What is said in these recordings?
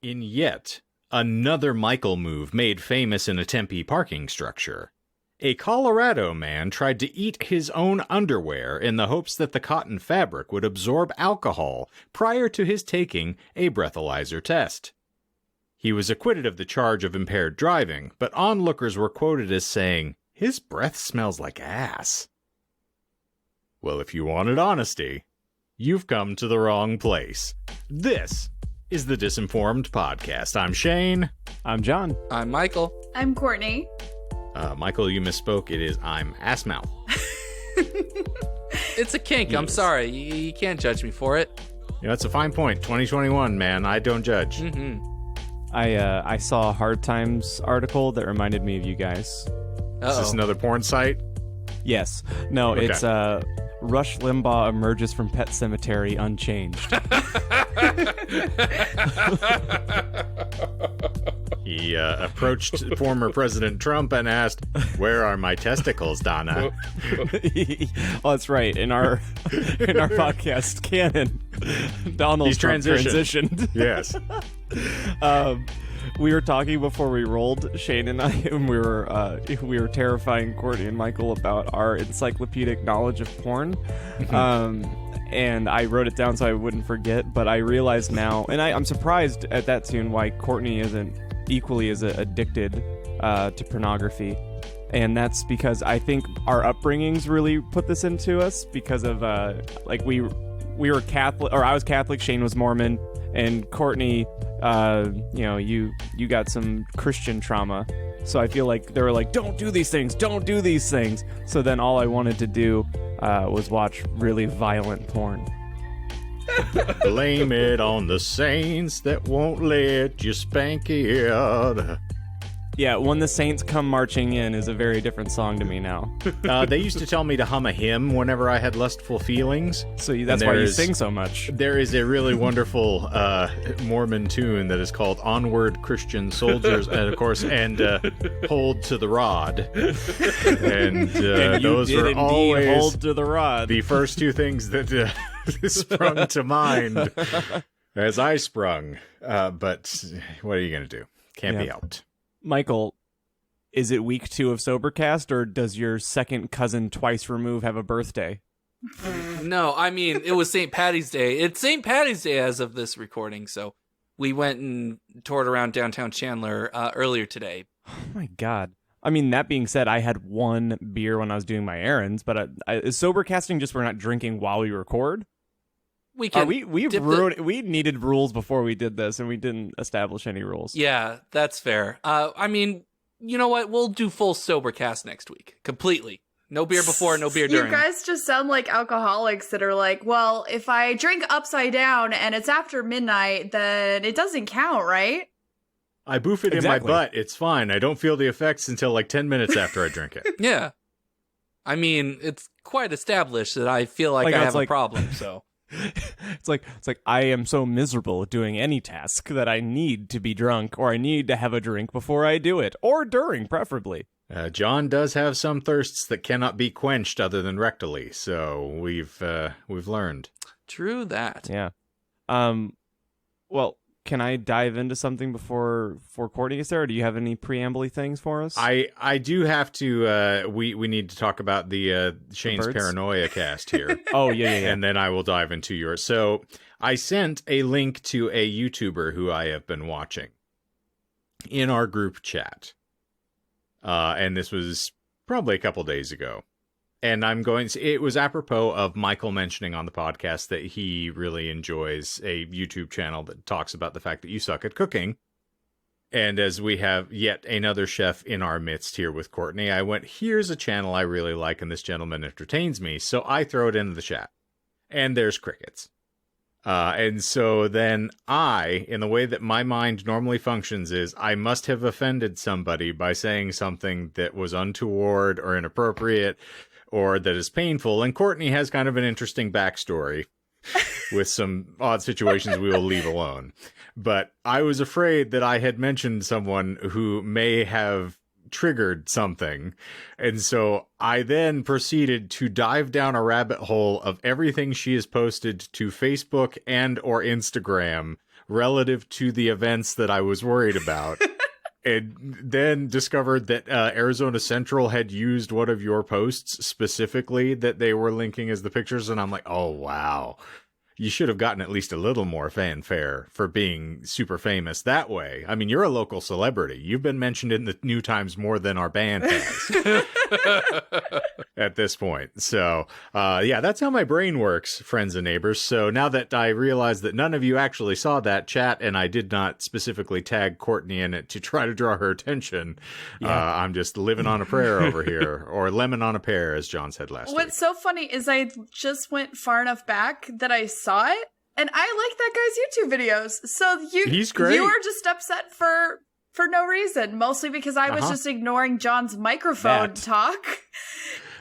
In yet another Michael move made famous in a Tempe parking structure, a Colorado man tried to eat his own underwear in the hopes that the cotton fabric would absorb alcohol prior to his taking a breathalyzer test. He was acquitted of the charge of impaired driving, but onlookers were quoted as saying, "His breath smells like ass." Well, if you wanted honesty, you've come to the wrong place. This is the Disinformed podcast. I'm Shane. I'm John. I'm Michael. I'm Courtney. Michael, you misspoke. It is I'm Assmouth. It's a kink. Yes. I'm sorry. You can't judge me for it. Yeah, that's a fine point. 2021, man. I don't judge. Mm-hmm. I saw a Hard Times article that reminded me of you guys. Is this another porn site? Yes. No, Okay. It's Rush Limbaugh emerges from Pet Cemetery unchanged. He approached former President Trump and asked, "Where are my testicles, Donna?" Oh, that's right. In our podcast canon, Donald He's Trump transitioned. transitioned. Yes. We were talking before we rolled, Shane and I, and we were terrifying Courtney and Michael about our encyclopedic knowledge of porn. And I wrote it down so I wouldn't forget, but I realize now, and I'm surprised at that tune why Courtney isn't equally as addicted to pornography. And that's because I think our upbringings really put this into us because of we were Catholic, or I was Catholic, Shane was Mormon, and Courtney, you got some Christian trauma. So I feel like they were like, don't do these things. So then all I wanted to do was watch really violent porn. Blame it on the saints that won't let you spank it. Yeah, When the Saints Come Marching In is a very different song to me now. They used to tell me to hum a hymn whenever I had lustful feelings. So that's why you sing so much. There is a really wonderful Mormon tune that is called "Onward, Christian Soldiers," and of course, "Hold to the Rod." And those were always hold to the rod. The first two things that sprung to mind as I sprung. But what are you going to do? Can't be helped. Michael, is it week 2 of Sobercast, or does your second cousin twice removed have a birthday? No, I mean, it was St. Patty's Day. It's St. Patty's Day as of this recording, so we went and toured around downtown Chandler earlier today. Oh my God. I mean, that being said, I had one beer when I was doing my errands, but is Sobercasting just we're not drinking while we record? We can. We needed rules before we did this, and we didn't establish any rules. Yeah, that's fair. I mean, you know what? We'll do full Sobercast next week. Completely. No beer before, no beer during. You guys just sound like alcoholics that are like, well, if I drink upside down and it's after midnight, then it doesn't count, right? I boof it in my butt. It's fine. I don't feel the effects until like 10 minutes after I drink it. Yeah. I mean, it's quite established that I feel like I have a problem, so. It's like I am so miserable doing any task that I need to be drunk, or I need to have a drink before I do it, or during, preferably. John does have some thirsts that cannot be quenched other than rectally, so we've learned. True that. Yeah. Well, can I dive into something before Courtney gets there, or do you have any preamble-y things for us? I do have to, we need to talk about the Shane's Paranoia cast here. Oh, yeah. And then I will dive into yours. So I sent a link to a YouTuber who I have been watching in our group chat. And this was probably a couple days ago. And it was apropos of Michael mentioning on the podcast that he really enjoys a YouTube channel that talks about the fact that you suck at cooking. And as we have yet another chef in our midst here with Courtney, I went, here's a channel I really like and this gentleman entertains me. So I throw it into the chat. And there's crickets. And so then in the way that my mind normally functions is, I must have offended somebody by saying something that was untoward or inappropriate, or that is painful. And Courtney has kind of an interesting backstory with some odd situations we will leave alone. But I was afraid that I had mentioned someone who may have triggered something. And so I then proceeded to dive down a rabbit hole of everything she has posted to Facebook and or Instagram relative to the events that I was worried about. And then discovered that Arizona Central had used one of your posts specifically that they were linking as the pictures. And I'm like, oh, wow. You should have gotten at least a little more fanfare for being super famous that way. I mean, you're a local celebrity. You've been mentioned in the New Times more than our band has at this point. So, yeah, that's how my brain works, friends and neighbors. So now that I realize that none of you actually saw that chat and I did not specifically tag Courtney in it to try to draw her attention, I'm just living on a prayer over here, or lemon on a pear, as John said last week. What's so funny is I just went far enough back that I saw it, and I like that guy's YouTube videos. So He's great. You were just upset for no reason, mostly because I was just ignoring John's microphone talk.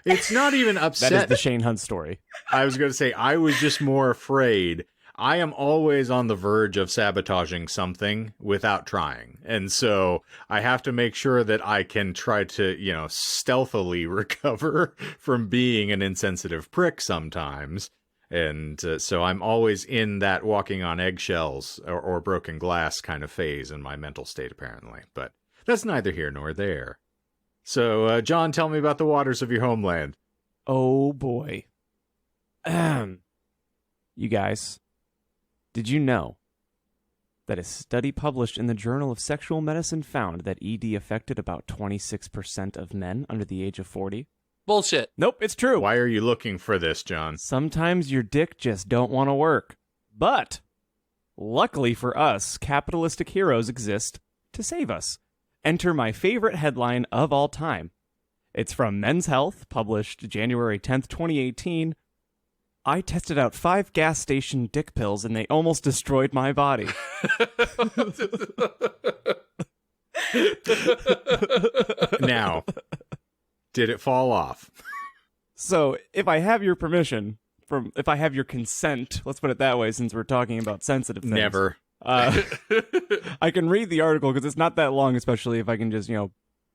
It's not even upset. That is the Shane Hunt story. I was going to say, I was just more afraid. I am always on the verge of sabotaging something without trying. And so I have to make sure that I can try to, stealthily recover from being an insensitive prick sometimes. And so I'm always in that walking on eggshells or broken glass kind of phase in my mental state, apparently. But that's neither here nor there. So, John, tell me about the waters of your homeland. Oh, boy. You guys, did you know that a study published in the Journal of Sexual Medicine found that ED affected about 26% of men under the age of 40? Bullshit. Nope, it's true. Why are you looking for this, John? Sometimes your dick just don't want to work. But, luckily for us, capitalistic heroes exist to save us. Enter my favorite headline of all time. It's from Men's Health, published January 10th, 2018. I tested out 5 gas station dick pills and they almost destroyed my body. Now, did it fall off? So, if I have your permission, if I have your consent, let's put it that way, since we're talking about sensitive things. Never. I can read the article because it's not that long, especially if I can just,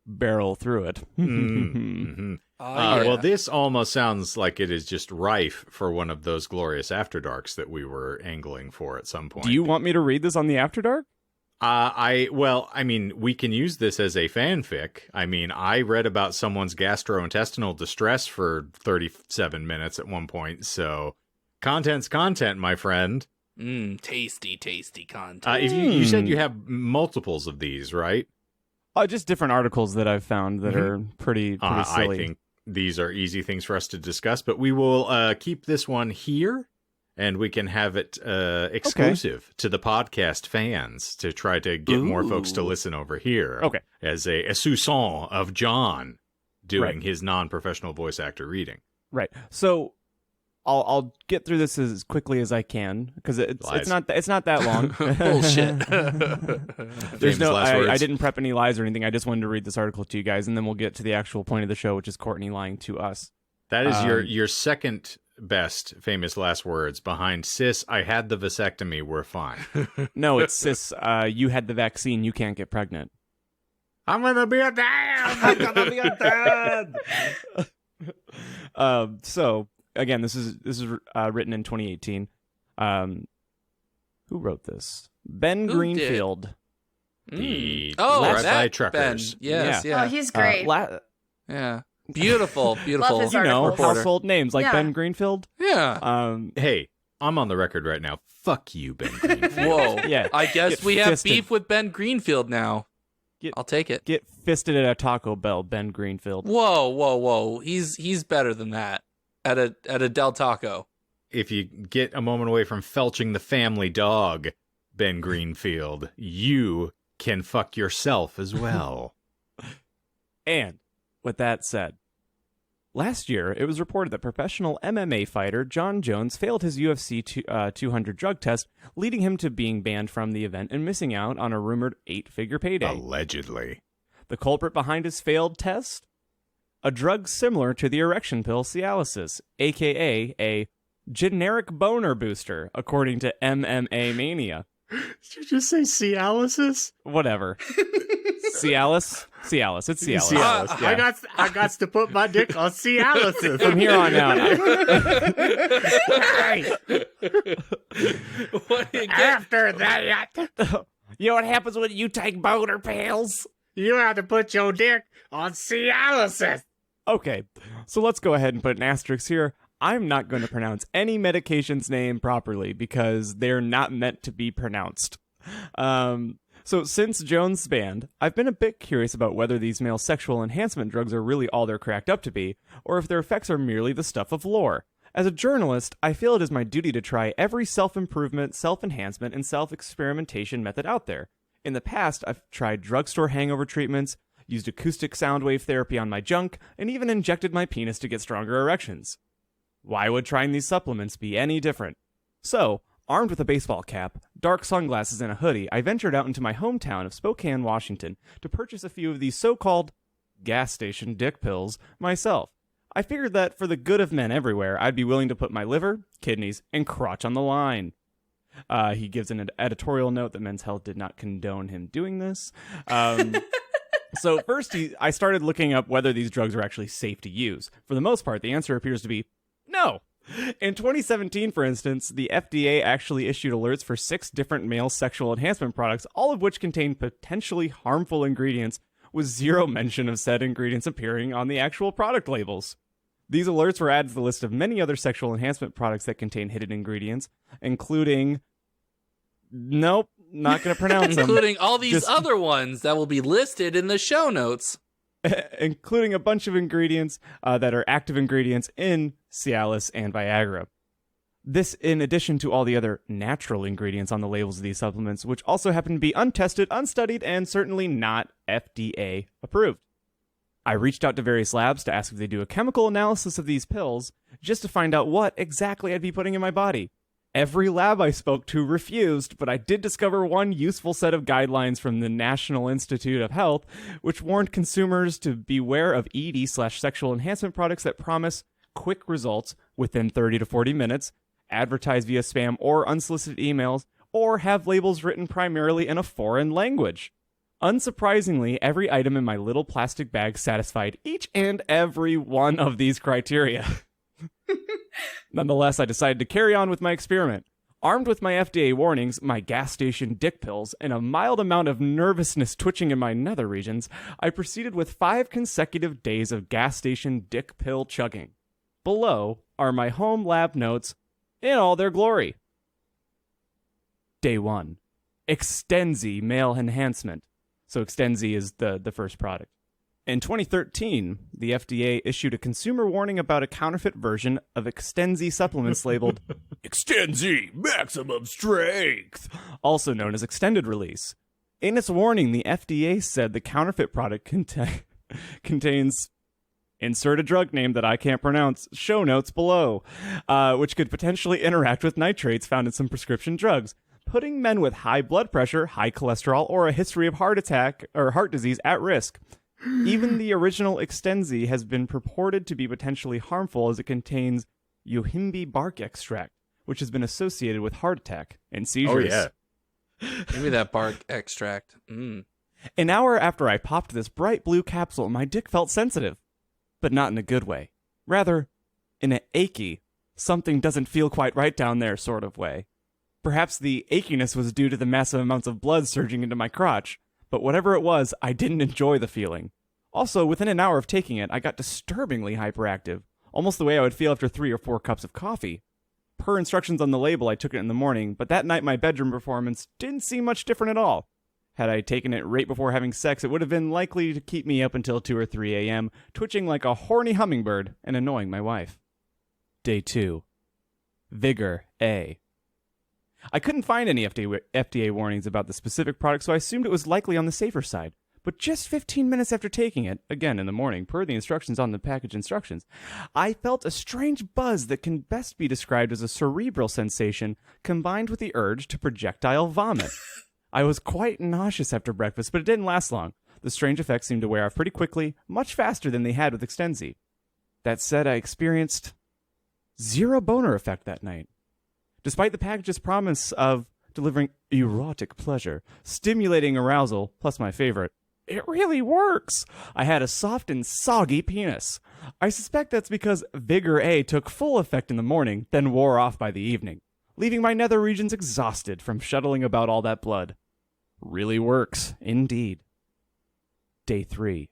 barrel through it. Mm-hmm. Well, this almost sounds like it is just rife for one of those glorious After Darks that we were angling for at some point. Do you want me to read this on the After Dark? We can use this as a fanfic. I mean, I read about someone's gastrointestinal distress for 37 minutes at one point, so content's content, my friend. Tasty content. If you said you have multiples of these, right? Just different articles that I've found that are pretty silly. I think these are easy things for us to discuss, but we will keep this one here. And we can have it exclusive to the podcast fans to try to get more folks to listen over here. Okay. As a soupçon of John doing his non-professional voice actor reading. Right. So I'll get through this as quickly as I can because it's not that long. Bullshit. I didn't prep any lies or anything. I just wanted to read this article to you guys, and then we'll get to the actual point of the show, which is Courtney lying to us. That is your second best famous last words behind sis, I had the vasectomy, we're fine. No, it's sis, you had the vaccine, you can't get pregnant. I'm gonna be a dad! I'm gonna be a dad! So again, this is written in 2018. Who wrote this? Ben Greenfield. The that truckers. Ben. Yes, yeah. Oh, he's great. Yeah. Beautiful. Love his articles. Household names like Ben Greenfield. Yeah. Hey, I'm on the record right now. Fuck you, Ben Greenfield. Whoa. Yeah. I guess we have beef with Ben Greenfield now. I'll take it. Get fisted at a Taco Bell, Ben Greenfield. Whoa. He's better than that at a Del Taco. If you get a moment away from felching the family dog, Ben Greenfield, you can fuck yourself as well. And with that said, last year, it was reported that professional MMA fighter John Jones failed his UFC 200 drug test, leading him to being banned from the event and missing out on a rumored 8-figure payday. Allegedly. The culprit behind his failed test? A drug similar to the erection pill Cialis, a.k.a. a generic boner booster, according to MMA Mania. Did you just say Cialis? Whatever. Cialis? Cialis. It's Cialis. Cialis. Yeah. I got to put my dick on Cialis. From here on out. What do you get? After that, You know what happens when you take boner pills? you have to put your dick on Cialis. Okay, so let's go ahead and put an asterisk here. I'm not going to pronounce any medication's name properly because they're not meant to be pronounced. So since Jones' band, I've been a bit curious about whether these male sexual enhancement drugs are really all they're cracked up to be, or if their effects are merely the stuff of lore. As a journalist, I feel it is my duty to try every self-improvement, self-enhancement, and self-experimentation method out there. In the past, I've tried drugstore hangover treatments, used acoustic sound wave therapy on my junk, and even injected my penis to get stronger erections. Why would trying these supplements be any different? So, armed with a baseball cap, dark sunglasses, and a hoodie, I ventured out into my hometown of Spokane, Washington, to purchase a few of these so-called gas station dick pills myself. I figured that for the good of men everywhere, I'd be willing to put my liver, kidneys, and crotch on the line. He gives an editorial note that Men's Health did not condone him doing this. So first, I started looking up whether these drugs are actually safe to use. For the most part, the answer appears to be no. In 2017, for instance, the FDA actually issued alerts for 6 different male sexual enhancement products, all of which contain potentially harmful ingredients, with zero mention of said ingredients appearing on the actual product labels. These alerts were added to the list of many other sexual enhancement products that contain hidden ingredients, including... Nope, not going to pronounce them. Including all these other ones that will be listed in the show notes. Including a bunch of ingredients that are active ingredients in Cialis and Viagra. This in addition to all the other natural ingredients on the labels of these supplements, which also happen to be untested, unstudied, and certainly not FDA approved. I reached out to various labs to ask if they do a chemical analysis of these pills, just to find out what exactly I'd be putting in my body. Every lab I spoke to refused, but I did discover one useful set of guidelines from the National Institute of Health, which warned consumers to beware of ED/sexual enhancement products that promise quick results within 30 to 40 minutes, advertise via spam or unsolicited emails, or have labels written primarily in a foreign language. Unsurprisingly, every item in my little plastic bag satisfied each and every one of these criteria. Nonetheless, I decided to carry on with my experiment. Armed with my FDA warnings, my gas station dick pills, and a mild amount of nervousness twitching in my nether regions, I proceeded with 5 consecutive days of gas station dick pill chugging. Below are my home lab notes in all their glory. Day 1. Extenzi male enhancement. So Extenzi is the first product. In 2013, the FDA issued a consumer warning about a counterfeit version of Extenzi supplements labeled Extenzi Maximum Strength, also known as extended release. In its warning, the FDA said the counterfeit product contains, insert a drug name that I can't pronounce, show notes below, which could potentially interact with nitrates found in some prescription drugs, putting men with high blood pressure, high cholesterol, or a history of heart attack or heart disease at risk. Even the original Extenzi has been purported to be potentially harmful as it contains yohimbe bark extract, which has been associated with heart attack and seizures. Oh, yeah. Give me that bark extract. Mm. An hour after I popped this bright blue capsule, my dick felt sensitive. But not in a good way. Rather, in an achy, something doesn't feel quite right down there sort of way. Perhaps the achiness was due to the massive amounts of blood surging into my crotch. But whatever it was, I didn't enjoy the feeling. Also, within an hour of taking it, I got disturbingly hyperactive, almost the way I would feel after 3 or 4 cups of coffee. Per instructions on the label, I took it in the morning, but that night my bedroom performance didn't seem much different at all. Had I taken it right before having sex, it would have been likely to keep me up until 2 or 3 a.m., twitching like a horny hummingbird and annoying my wife. Day 2. Vigor A. I couldn't find any FDA warnings about the specific product, so I assumed it was likely on the safer side. But just 15 minutes after taking it, again in the morning, per the instructions on the package instructions, I felt a strange buzz that can best be described as a cerebral sensation combined with the urge to projectile vomit. I was quite nauseous after breakfast, but it didn't last long. The strange effects seemed to wear off pretty quickly, much faster than they had with Extenzi. That said, I experienced zero boner effect that night. Despite the package's promise of delivering erotic pleasure, stimulating arousal, plus my favorite, It really works. I had a soft and soggy penis. I suspect that's because Vigor A took full effect in the morning, then wore off by the evening, leaving my nether regions exhausted from shuttling about all that blood. Really works, indeed. Day 3.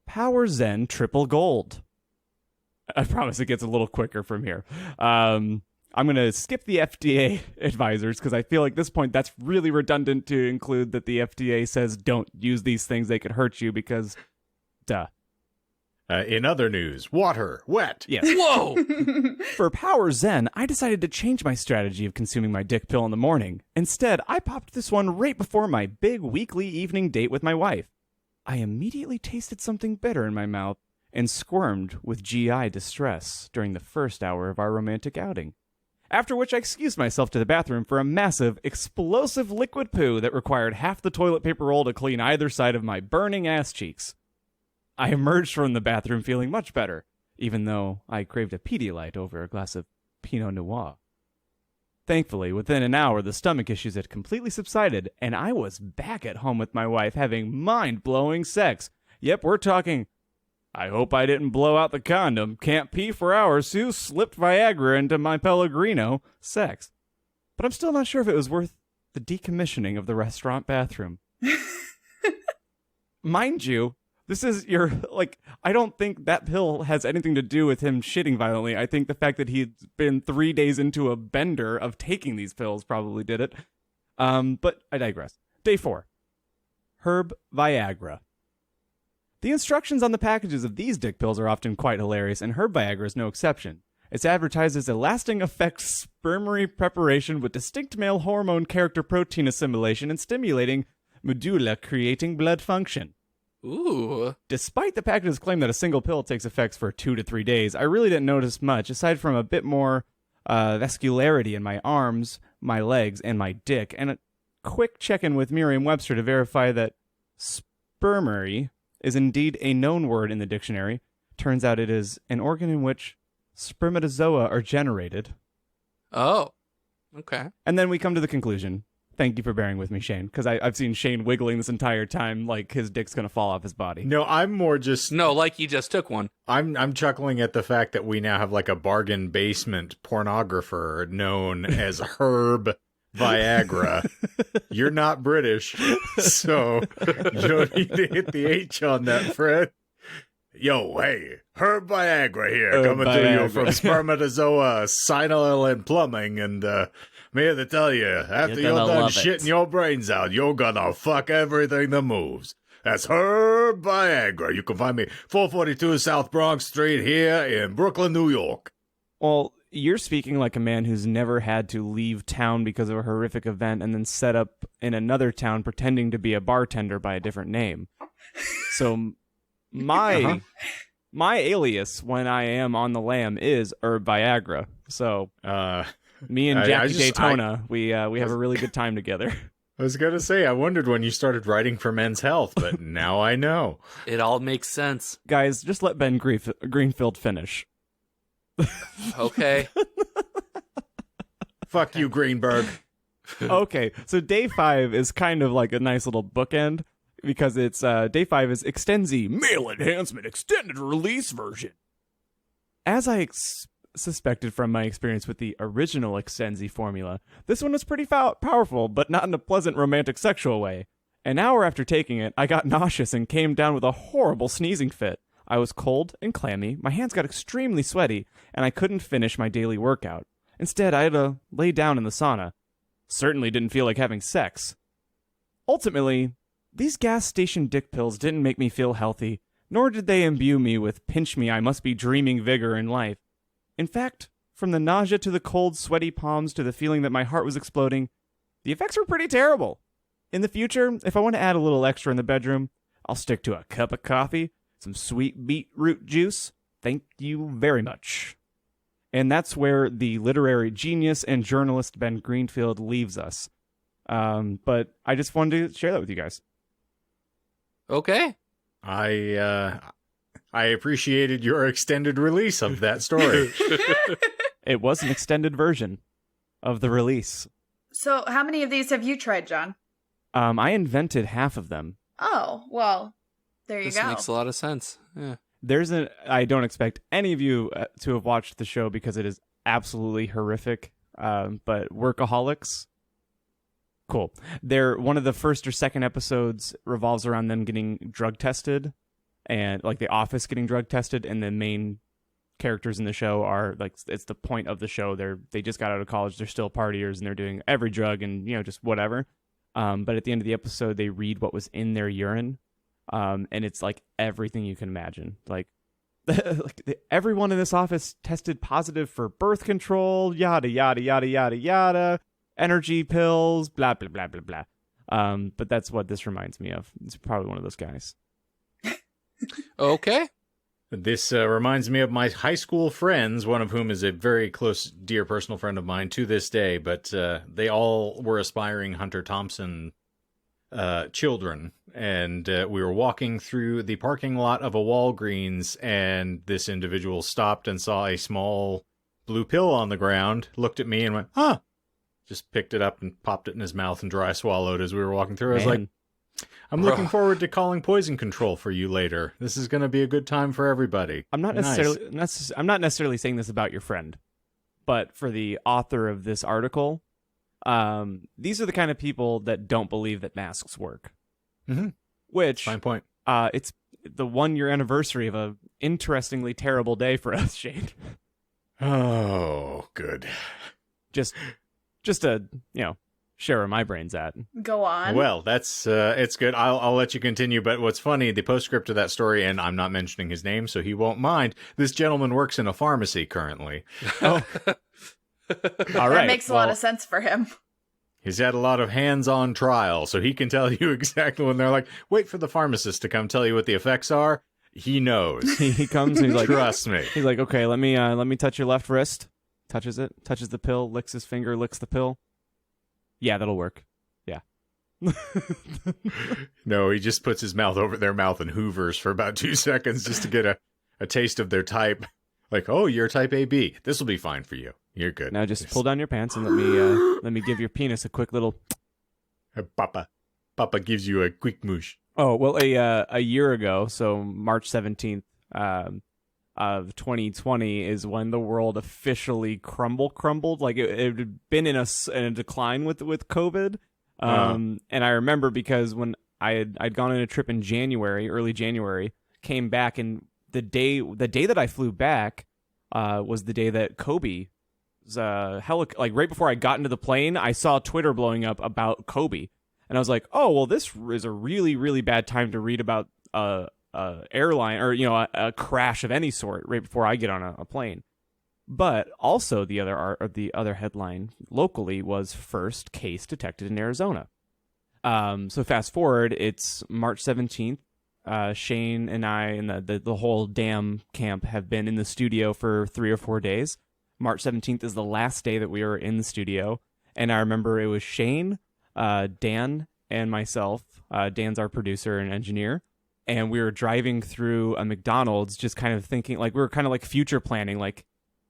Power Zen Triple Gold. I promise it gets a little quicker from here. I'm going to skip the FDA advisors because I feel like at this point that's really redundant to include that the FDA says don't use these things, they could hurt you because, duh. In other news, water, wet. Yes. Whoa! For Power Zen, I decided to change my strategy of consuming my dick pill in the morning. Instead, I popped this one right before my big weekly evening date with my wife. I immediately tasted something bitter in my mouth and squirmed with GI distress during the first hour of our romantic outing. After which I excused myself to the bathroom for a massive, explosive liquid poo that required half the toilet paper roll to clean either side of my burning ass cheeks. I emerged from the bathroom feeling much better, even though I craved a Pedialyte over a glass of Pinot Noir. Thankfully, within an hour, the stomach issues had completely subsided, and I was back at home with my wife having mind-blowing sex. Yep, we're talking, I hope I didn't blow out the condom, can't pee for hours, Sue slipped Viagra into my Pellegrino, sex. But I'm still not sure if it was worth the decommissioning of the restaurant bathroom. Mind you, this is I don't think that pill has anything to do with him shitting violently. I think the fact that he'd been 3 days into a bender of taking these pills probably did it. But I digress. Day 4. Herb Viagra. The instructions on the packages of these dick pills are often quite hilarious, and Herb Viagra is no exception. It's advertised as a lasting effect spermary preparation with distinct male hormone character protein assimilation and stimulating medulla creating blood function. Ooh. Despite the package's claim that a single pill takes effects for 2 to 3 days, I really didn't notice much, aside from a bit more vascularity in my arms, my legs, and my dick, and a quick check-in with Merriam-Webster to verify that spermary is indeed a known word in the dictionary. Turns out it is an organ in which spermatozoa are generated. Oh, okay. And then we come to the conclusion. Thank you for bearing with me, Shane, because I've seen Shane wiggling this entire time like his dick's going to fall off his body. No, I'm more just... No, like he just took one. I'm chuckling at the fact that we now have like a bargain basement pornographer known as Herb Viagra. You're not British, so you don't need to hit the H on that, Fred. Yo, hey, Herb Viagra here, coming to you from Spermatozoa, Sinal and Plumbing, and I'm here to tell you, after you're done shitting your brains out, you're gonna fuck everything that moves. That's Herb Viagra. You can find me 442 South Bronx Street here in Brooklyn, New York. Well, you're speaking like a man who's never had to leave town because of a horrific event and then set up in another town pretending to be a bartender by a different name. So my alias when I am on the lam is Herb Viagra. So me and Jackie Daytona, we have a really good time together. I was going to say, I wondered when you started writing for Men's Health, but now I know. It all makes sense. Guys, just let Ben Greenfield finish. Okay. Fuck you, Greenberg. Okay, so day 5 is kind of like a nice little bookend because it's day 5 is Extenzi Male Enhancement Extended Release version. As I suspected from my experience with the original Extenzi formula, this one was pretty powerful, but not in a pleasant romantic sexual way. An hour after taking it, I got nauseous and came down with a horrible sneezing fit. I was cold and clammy, my hands got extremely sweaty, and I couldn't finish my daily workout. Instead, I had to lay down in the sauna. Certainly didn't feel like having sex. Ultimately, these gas station dick pills didn't make me feel healthy, nor did they imbue me with pinch me I must be dreaming vigor in life. In fact, from the nausea to the cold, sweaty palms to the feeling that my heart was exploding, the effects were pretty terrible. In the future, if I want to add a little extra in the bedroom, I'll stick to a cup of coffee, some sweet beetroot juice. Thank you very much. And that's where the literary genius and journalist Ben Greenfield leaves us. But I just wanted to share that with you guys. Okay. I appreciated your extended release of that story. It was an extended version of the release. So how many of these have you tried, John? I invented half of them. Oh, well, there you This go. makes a lot of sense. Yeah. I don't expect any of you to have watched the show because it is absolutely horrific. But Workaholics, cool. One of the first or second episodes revolves around them getting drug tested, and like the office getting drug tested, and the main characters in the show are like, it's the point of the show. They just got out of college, they're still partiers, and they're doing every drug and just whatever. But at the end of the episode, they read what was in their urine. And it's like everything you can imagine. Like, everyone in this office tested positive for birth control, yada, yada, yada, yada, yada, energy pills, blah, blah, blah, blah, blah. But that's what this reminds me of. It's probably one of those guys. Okay. This reminds me of my high school friends, one of whom is a very close, dear personal friend of mine to this day, but they all were aspiring Hunter Thompson children. And we were walking through the parking lot of a Walgreens, and this individual stopped and saw a small blue pill on the ground, looked at me and went, huh. Just picked it up and popped it in his mouth and dry swallowed as we were walking through. I was like, I'm looking forward to calling poison control for you later. This is going to be a good time for everybody. I'm not necessarily saying this about your friend, but for the author of this article, these are the kind of people that don't believe that masks work. Mm-hmm. Which, fine point. It's the 1-year anniversary of a interestingly terrible day for us, Shane. Oh, good. Just to share where my brain's at. Go on. Well, that's it's good. I'll let you continue. But what's funny, the postscript to that story, and I'm not mentioning his name, so he won't mind. This gentleman works in a pharmacy currently. Oh, all right. That makes a lot of sense for him. He's had a lot of hands-on trial, so he can tell you exactly when they're like, wait for the pharmacist to come tell you what the effects are. He knows. He comes and he's like, trust me. He's like, okay, let me touch your left wrist. Touches it, touches the pill, licks his finger, licks the pill. Yeah, that'll work. Yeah. No, he just puts his mouth over their mouth and hoovers for about 2 seconds just to get a taste of their type. Like, oh, you're type AB. This will be fine for you. You're good. Now just pull down your pants and let me give your penis a quick little. Papa gives you a quick moosh. Oh well, a year ago, so March 17th of 2020 is when the world officially crumbled. Like it had been in a decline with COVID. And I remember because when I'd gone on a trip in early January, came back, and the day that I flew back was the day that Kobe. Like right before I got into the plane, I saw Twitter blowing up about Kobe, and I was like, "Oh, well, this is a really, really bad time to read about airline or a crash of any sort right before I get on a plane." But also the other headline locally was first case detected in Arizona. So fast forward, it's March 17th. Shane and I and the whole damn camp have been in the studio for 3 or 4 days. March 17th is the last day that we were in the studio. And I remember it was Shane, Dan, and myself. Dan's our producer and engineer. And we were driving through a McDonald's just kind of thinking, like, we were kind of like future planning, like...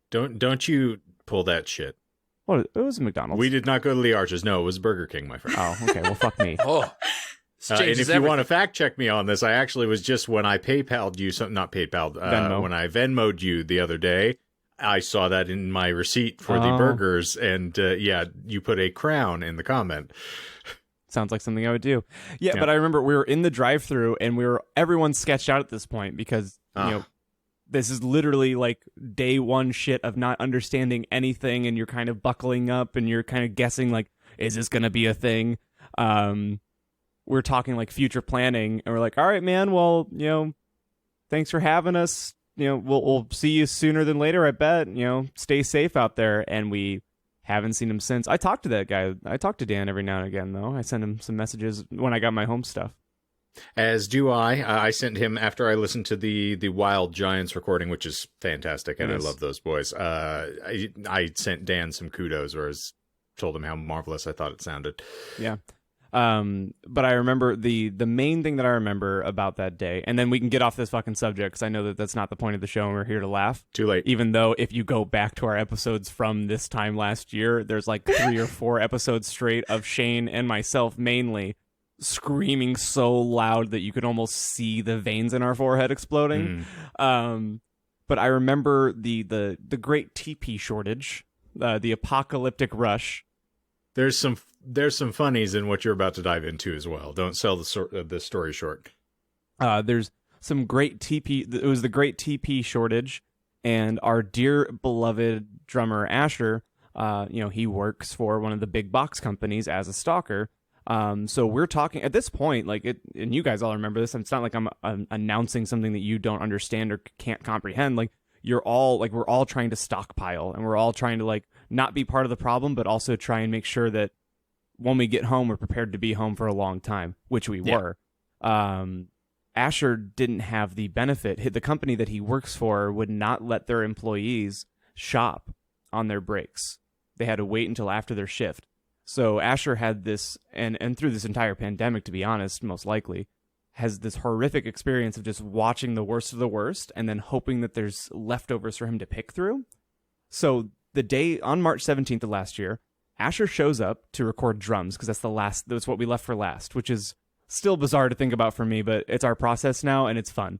Don't you pull that shit. What? It was a McDonald's. We did not go to the Arches. No, it was Burger King, my friend. Oh, okay. Well, fuck me. Oh. And if you want to fact check me on this, I actually was just when I PayPal'd you, not PayPal'd, Venmo. When I Venmo'd you the other day, I saw that in my receipt for the burgers, and you put a crown in the comment. Sounds like something I would do. Yeah, but I remember we were in the drive-thru, and everyone sketched out at this point because, this is literally like day one shit of not understanding anything, and you're kind of buckling up, and you're kind of guessing, like, is this going to be a thing? We're talking like future planning, and we're like, all right, man, well, thanks for having us. We'll see you sooner than later, I bet. Stay safe out there. And we haven't seen him since. I talked to that guy. I talk to Dan every now and again, though. I send him some messages when I got my home stuff. As do I. I sent him after I listened to the Wild Giants recording, which is fantastic, and I love those boys. I sent Dan some kudos, or told him how marvelous I thought it sounded. Yeah. But I remember the main thing that I remember about that day, and then we can get off this fucking subject because I know that that's not the point of the show and we're here to laugh. Too late. Even though if you go back to our episodes from this time last year, there's like 3 or 4 episodes straight of Shane and myself mainly screaming so loud that you could almost see the veins in our forehead exploding. But I remember the great TP shortage, the apocalyptic rush. There's some funnies in what you're about to dive into as well. Don't sell the story short. There's some great TP. It was the great TP shortage, and our dear beloved drummer Asher, he works for one of the big box companies as a stalker. So we're talking at this point, and you guys all remember this. It's not like I'm announcing something that you don't understand or can't comprehend. Like we're all trying to stockpile, and we're all trying to not be part of the problem, but also try and make sure that when we get home, we're prepared to be home for a long time, which we were. Asher didn't have the benefit. The company that he works for would not let their employees shop on their breaks. They had to wait until after their shift. So Asher had this, and through this entire pandemic, to be honest, most likely, has this horrific experience of just watching the worst of the worst and then hoping that there's leftovers for him to pick through. So the day on March 17th of last year, Asher shows up to record drums because that's what we left for last, which is still bizarre to think about for me, but it's our process now and it's fun.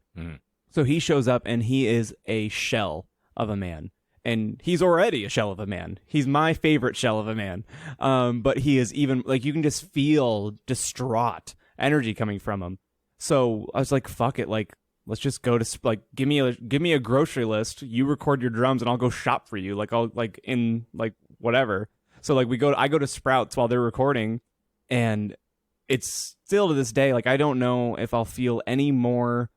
So he shows up and he is a shell of a man. And he's already a shell of a man. He's my favorite shell of a man. But he is even, you can just feel distraught energy coming from him. So I was like, fuck it. Let's just go to, give me a grocery list. You record your drums and I'll go shop for you. Whatever. So I go to Sprouts while they're recording, and it's still to this day, I don't know if I'll feel any more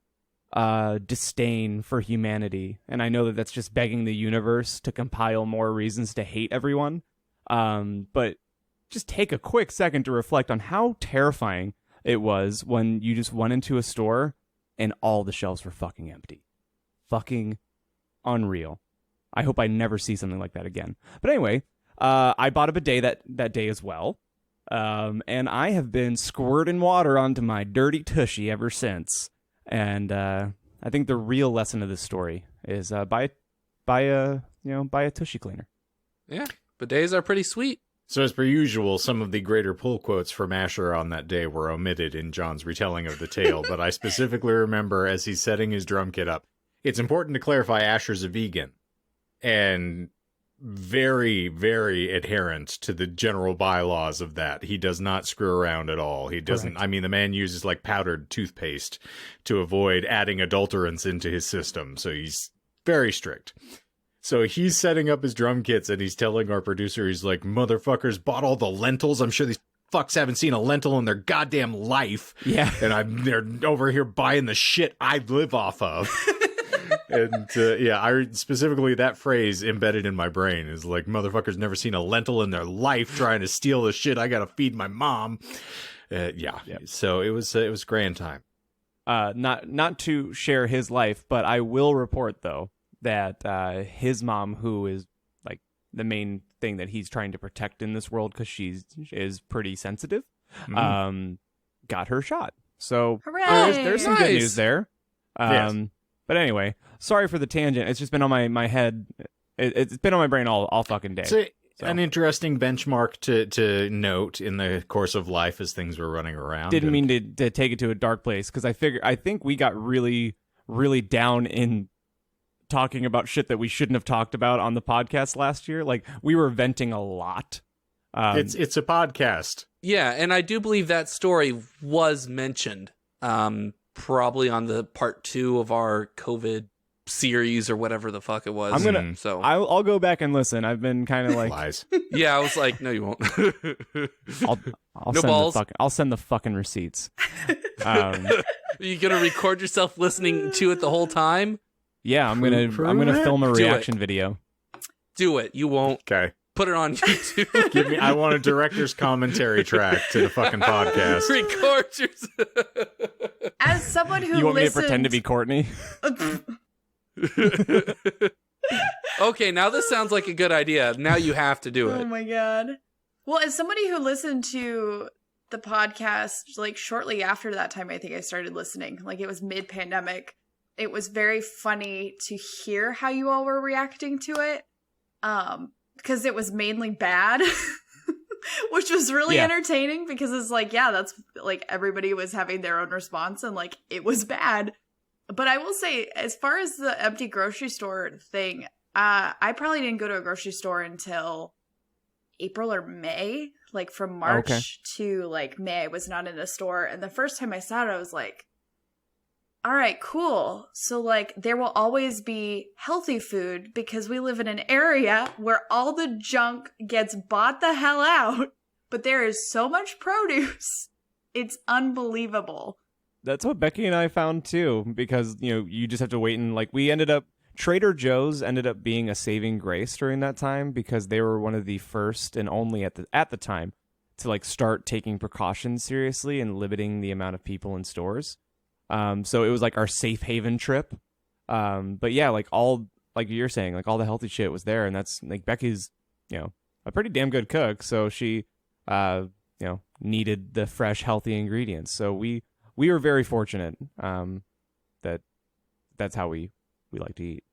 disdain for humanity. And I know that that's just begging the universe to compile more reasons to hate everyone. But just take a quick second to reflect on how terrifying it was when you just went into a store and all the shelves were fucking empty. Fucking unreal. I hope I never see something like that again. But anyway, I bought a bidet that day as well. And I have been squirting water onto my dirty tushy ever since. And I think the real lesson of this story is buy a tushy cleaner. Yeah, bidets are pretty sweet. So as per usual, some of the greater pull quotes from Asher on that day were omitted in John's retelling of the tale, but I specifically remember as he's setting his drum kit up. It's important to clarify Asher's a vegan and very, very adherent to the general bylaws of that. He does not screw around at all. He doesn't. Correct. I mean, the man uses powdered toothpaste to avoid adding adulterants into his system. So he's very strict. So he's setting up his drum kits and he's telling our producer, he's like, motherfuckers bought all the lentils. I'm sure these fucks haven't seen a lentil in their goddamn life. Yeah. And they're over here buying the shit I live off of. And I specifically that phrase embedded in my brain is motherfuckers never seen a lentil in their life trying to steal the shit I gotta feed my mom. So it was grand time. Not to share his life, but I will report though that his mom, who is the main thing that he's trying to protect in this world because she is pretty sensitive, got her shot. So there's some good news there. Yes. But anyway, sorry for the tangent. It's just been on my head. It's been on my brain all fucking day. So an interesting benchmark to note in the course of life as things were running around. Didn't mean to take it to a dark place because I think we got really, really down in talking about shit that we shouldn't have talked about on the podcast last year. We were venting a lot. It's a podcast. Yeah, and I do believe that story was mentioned. Probably on the part 2 of our COVID series or whatever the fuck it was. I'll go back and listen. I've been kind of lies. Yeah, I was like, no, you won't. I'll send the fucking receipts. Are you gonna record yourself listening to it the whole time? Yeah, I'm gonna film a reaction video. Do it. You won't. Okay. Put it on YouTube. I want a director's commentary track to the fucking podcast. Record yourself. As someone who you want me to pretend to be Courtney? Okay, now this sounds like a good idea. Now you have to do it. Oh my god. Well, as somebody who listened to the podcast shortly after that time, I think I started listening. It was mid-pandemic. It was very funny to hear how you all were reacting to it. Because it was mainly bad. which was really Yeah. entertaining because it's like, yeah, that's like everybody was having their own response and like it was bad. But I will say, as far as the empty grocery store thing, I probably didn't go to a grocery store until April or May. Like from March to like May, I was not in a store. And the first time I saw it, I was like, all right, cool. So like there will always be healthy food because we live in an area where all the junk gets bought the hell out. But there is so much produce. It's unbelievable. That's what Becky and I found too, because, you know, you just have to wait and like Trader Joe's ended up being a saving grace during that time because they were one of the first and only at the time to like start taking precautions seriously and limiting the amount of people in stores. So it was like our safe haven trip. But yeah, like you're saying, like all the healthy shit was there, and that's like Becky's, you know, a pretty damn good cook, so she needed the fresh, healthy ingredients. So we were very fortunate that's how we like to eat.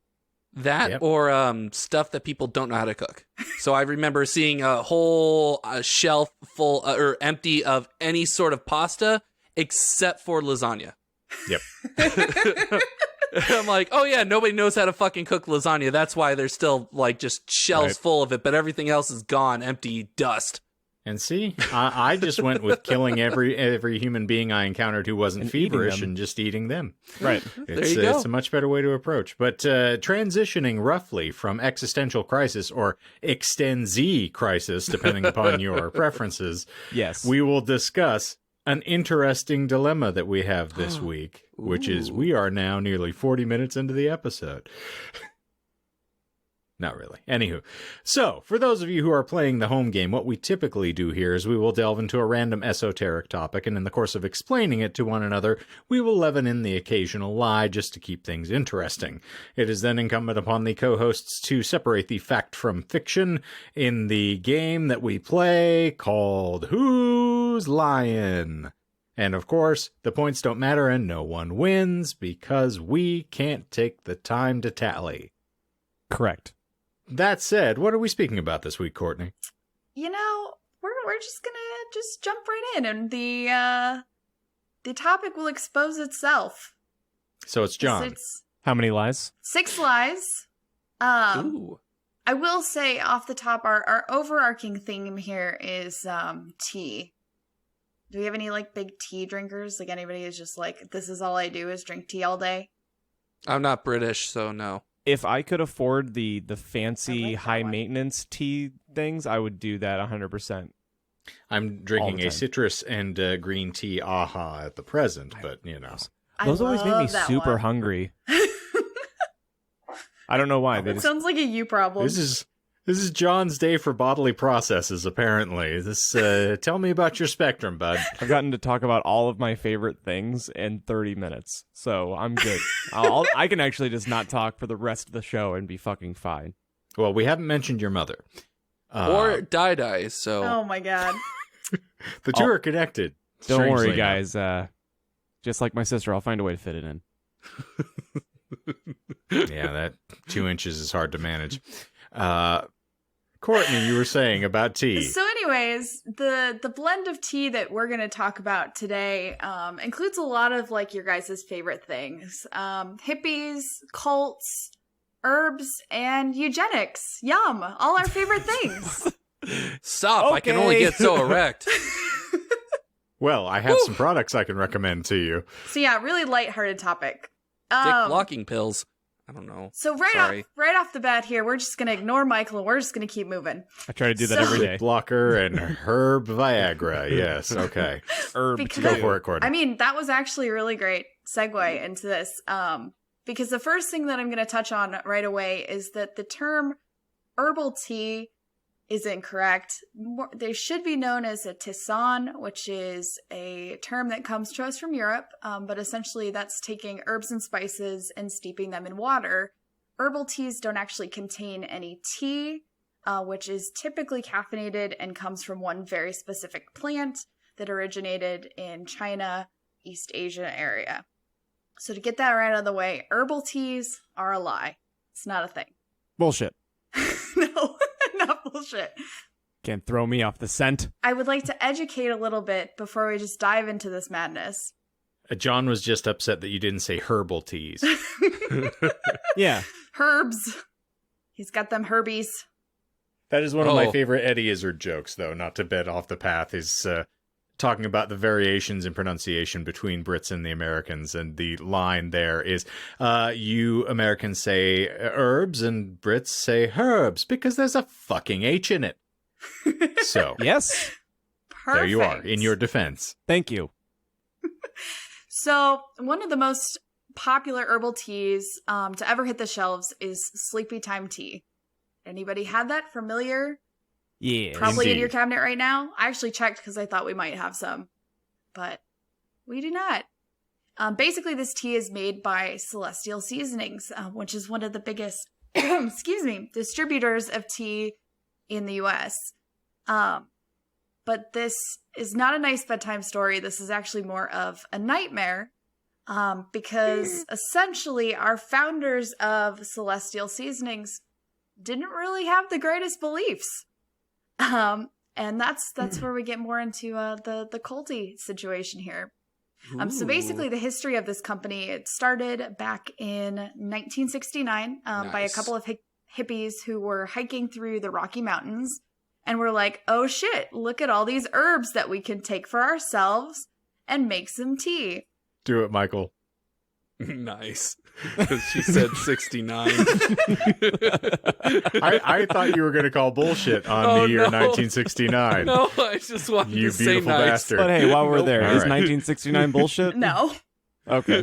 That or stuff that people don't know how to cook. So I remember seeing a whole shelf full or empty of any sort of pasta except for lasagna. Yep. I'm like, oh yeah, nobody knows how to fucking cook lasagna. That's why there's still like just shelves full of it, but everything else is gone, empty dust. And see, I just went with killing every human being I encountered who wasn't And feverish and just eating them. Right. It's, There you go. It's a much better way to approach. But transitioning roughly from existential crisis or extensee crisis, depending upon your preferences, Yes. we will discuss an interesting dilemma that we have this week, which is we are now nearly 40 minutes into the episode. Not really. Anywho, so for those of you who are playing the home game, what we typically do here is we will delve into a random esoteric topic, and in the course of explaining it to one another, we will leaven in the occasional lie just to keep things interesting. It is then incumbent upon the co-hosts to separate the fact from fiction in the game that we play called Who's Lyin'? And of course, the points don't matter and no one wins because we can't take the time to tally. Correct. That said, what are we speaking about this week, Courtney? You know, we're just gonna just jump right in, and the topic will expose itself. So it's John. It's How many lies? 6 lies. Ooh. I will say off the top, our overarching theme here is tea. Do we have any like big tea drinkers? Like anybody is just like, this is all I do is drink tea all day? I'm not British, so no. If I could afford the I fancy like that high one. maintenance tea things, I would do that 100%. I'm drinking All the a time. citrus and green tea aha at the present, but you know. Those always make me love that super one. hungry. I don't know why. They It just sounds like a you problem. This is John's day for bodily processes, apparently. Tell me about your spectrum, bud. I've gotten to talk about all of my favorite things in 30 minutes, so I'm good. I can actually just not talk for the rest of the show and be fucking fine. Well, we haven't mentioned your mother. Or die, so Oh my god. The two are connected. Don't worry, strangely enough. guys. Just like my sister, I'll find a way to fit it in. Yeah, that 2 inches is hard to manage. Courtney, you were saying about tea. So anyways, the blend of tea that we're going to talk about today includes a lot of like your guys' favorite things. Hippies, cults, herbs, and eugenics. Yum. All our favorite things. stop. I can Okay. only get so erect. Well, I have some products I can recommend to you. So yeah, really lighthearted topic. Dick blocking pills. I don't know. So Sorry. right off the bat here, we're just going to ignore Michael and we're just going to keep moving. I try to do that So- every day. Dick blocker and herb Viagra. Yes, okay. Herb Because- Go too. for it, Courtney. I mean, that was actually a really great segue into this. Because the first thing that I'm going to touch on right away is that the term herbal tea is incorrect. They should be known as a tisane, which is a term that comes to us from Europe, but essentially that's taking herbs and spices and steeping them in water. Herbal teas don't actually contain any tea, which is typically caffeinated and comes from one very specific plant that originated in China, East Asia area. So to get that right out of the way, herbal teas are a lie. It's not a thing. Bullshit. No, not bullshit. Can't throw me off the scent. I would like to educate a little bit before we just dive into this madness. John was just upset that you didn't say herbal teas. Yeah. Herbs. He's got them herbies. That is one of my favorite Eddie Izzard jokes, though, not to bet off the path, is talking about the variations in pronunciation between Brits and the Americans. And the line there is, you Americans say herbs and Brits say herbs because there's a fucking H in it. So, Yes. Perfect. there you are, in your defense. Thank you. So, one of the most popular herbal teas to ever hit the shelves is Sleepytime Tea. Anybody had that familiar? Yeah. Probably in Indeed. your cabinet right now. I actually checked because I thought we might have some, but we do not. Basically, this tea is made by Celestial Seasonings, which is one of the biggest, distributors of tea in the U.S. But this is not a nice bedtime story. This is actually more of a nightmare, because essentially our founders of Celestial Seasonings didn't really have the greatest beliefs. And that's where we get more into the culty situation here. So basically the history of this company, it started back in 1969 by a couple of hippies who were hiking through the Rocky Mountains and were like, oh shit, look at all these herbs that we can take for ourselves and make some tea. Do it, Michael. Nice. Because she said 69. I thought you were going to call bullshit on the year 1969. No, I just wanted You to say beautiful nice. bastard. But hey, while we're there, All is right. 1969 bullshit? No. Okay.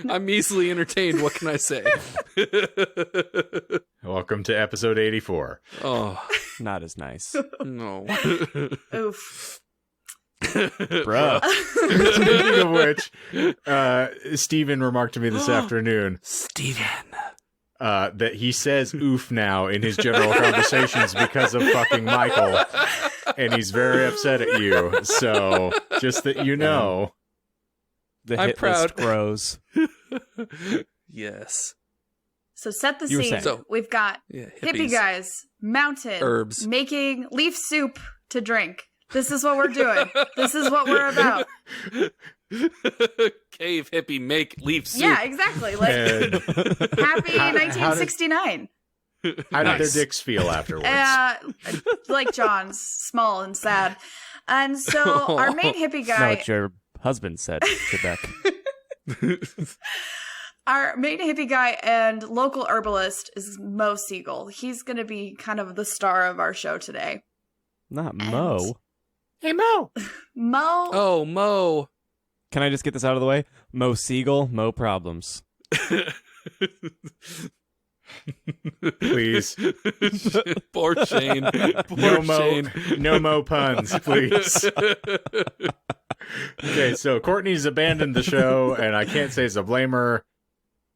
I'm easily entertained. What can I say? Welcome to episode 84. Oh, Not as nice. no. Oof. Bruh. Speaking of which, Steven remarked to me this afternoon Steven. that he says oof now in his general conversations because of fucking Michael. And he's very upset at you. So, just that you know. The I'm hit proud. list grows. Yes. So set the You were scene. saying. So- We've got Yeah, hippie hippies. guys, mountain, Herbs. making leaf soup to drink. This is what we're doing. This is what we're about. Cave hippie make leaf soup. Yeah, exactly. Like And happy How- how did- 1969. how did Nice. their dicks feel afterwards? Like John's, small and sad. And so our main hippie No, guy, what your husband said, Trebek. our main hippie guy and local herbalist is Mo Siegel. He's going to be kind of the star of our show today. Not Mo. Hey, Mo! Mo, Oh, Mo. Can I just get this out of the way? Mo Siegel, Mo problems. Please. Poor Shane. Poor No Mo, Shane. no Mo puns, please. Okay, so Courtney's abandoned the show, and I can't say it's a blamer.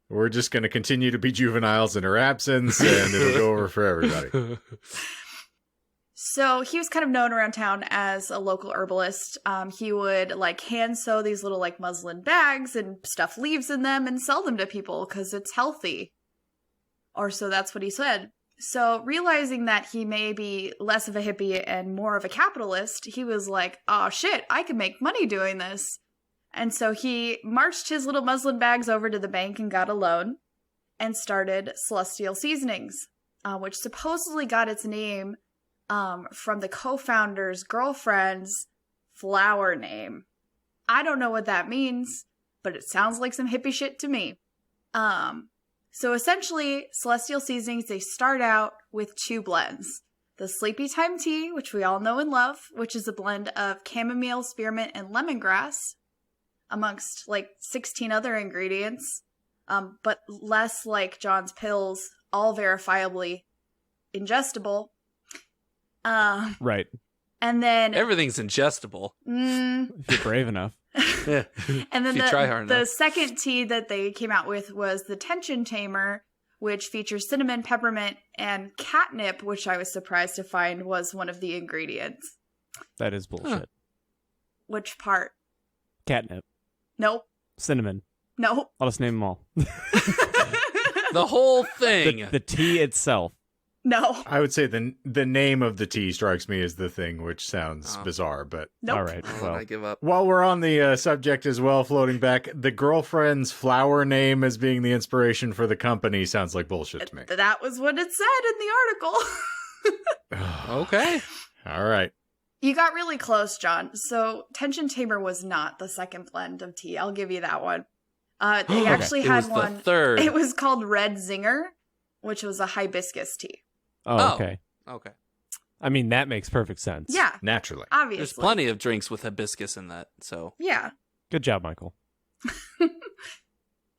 We're just going to continue to be juveniles in her absence, and it'll go over for everybody. So he was kind of known around town as a local herbalist. He would like hand sew these little like muslin bags and stuff leaves in them and sell them to people because it's healthy. Or so that's what he said. So realizing that he may be less of a hippie and more of a capitalist, he was like, oh shit, I can make money doing this. And so he marched his little muslin bags over to the bank and got a loan and started Celestial Seasonings, which supposedly got its name from the co-founder's girlfriend's flower name. I don't know what that means, but it sounds like some hippie shit to me. So essentially, Celestial Seasonings, they start out with two blends. The Sleepytime Tea, which we all know and love, which is a blend of chamomile, spearmint, and lemongrass, amongst like 16 other ingredients, but less like John's pills, all verifiably ingestible. Right. And then Everything's ingestible. If you're brave enough. Yeah. and then If you try hard the enough. second tea that they came out with was the Tension Tamer, which features cinnamon, peppermint, and catnip, which I was surprised to find was one of the ingredients. That is bullshit. Which part? Catnip. Nope. Cinnamon. Nope. I'll just name them all. The whole thing. The tea itself. No. I would say the name of the tea strikes me as the thing, which sounds bizarre, but... Nope. All right, well. I give up. While we're on the subject as well, floating back, the girlfriend's flower name as being the inspiration for the company sounds like bullshit to me. That was what it said in the article. Okay. All right. You got really close, John. So Tension Tamer was not the second blend of tea. I'll give you that one. They actually It had was one. the third. It was called Red Zinger, which was a hibiscus tea. Oh, okay. Okay. I mean, that makes perfect sense. Yeah, Naturally. obviously. There's plenty of drinks with hibiscus in that, so. Yeah. Good job, Michael.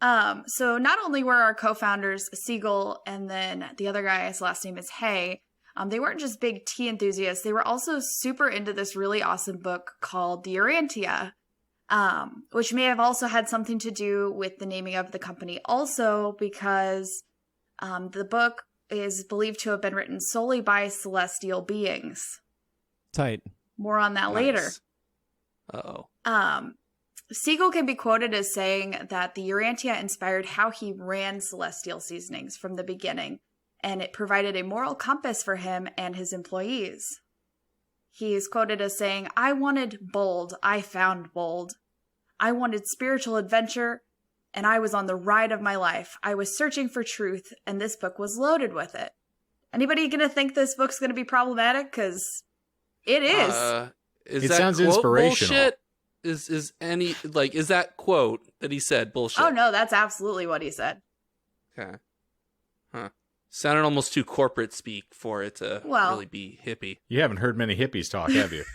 So not only were our co-founders Siegel and then the other guy, his last name is Hay, they weren't just big tea enthusiasts. They were also super into this really awesome book called the Urantia, which may have also had something to do with the naming of the company also because the book is believed to have been written solely by celestial beings. Tight. More on that later. Uh-oh. Siegel can be quoted as saying that the Urantia inspired how he ran Celestial Seasonings from the beginning, and it provided a moral compass for him and his employees. He is quoted as saying, "I wanted bold, I found bold. I wanted spiritual adventure, and I was on the ride of my life. I was searching for truth, and this book was loaded with it." Anybody gonna think this book's gonna be problematic? Because it is. Is It that sounds quote inspirational. bullshit? Is that quote that he said bullshit? Oh no, that's absolutely what he said. Okay. Huh. Sounded almost too corporate speak for it to Well- really be hippie. You haven't heard many hippies talk, have you?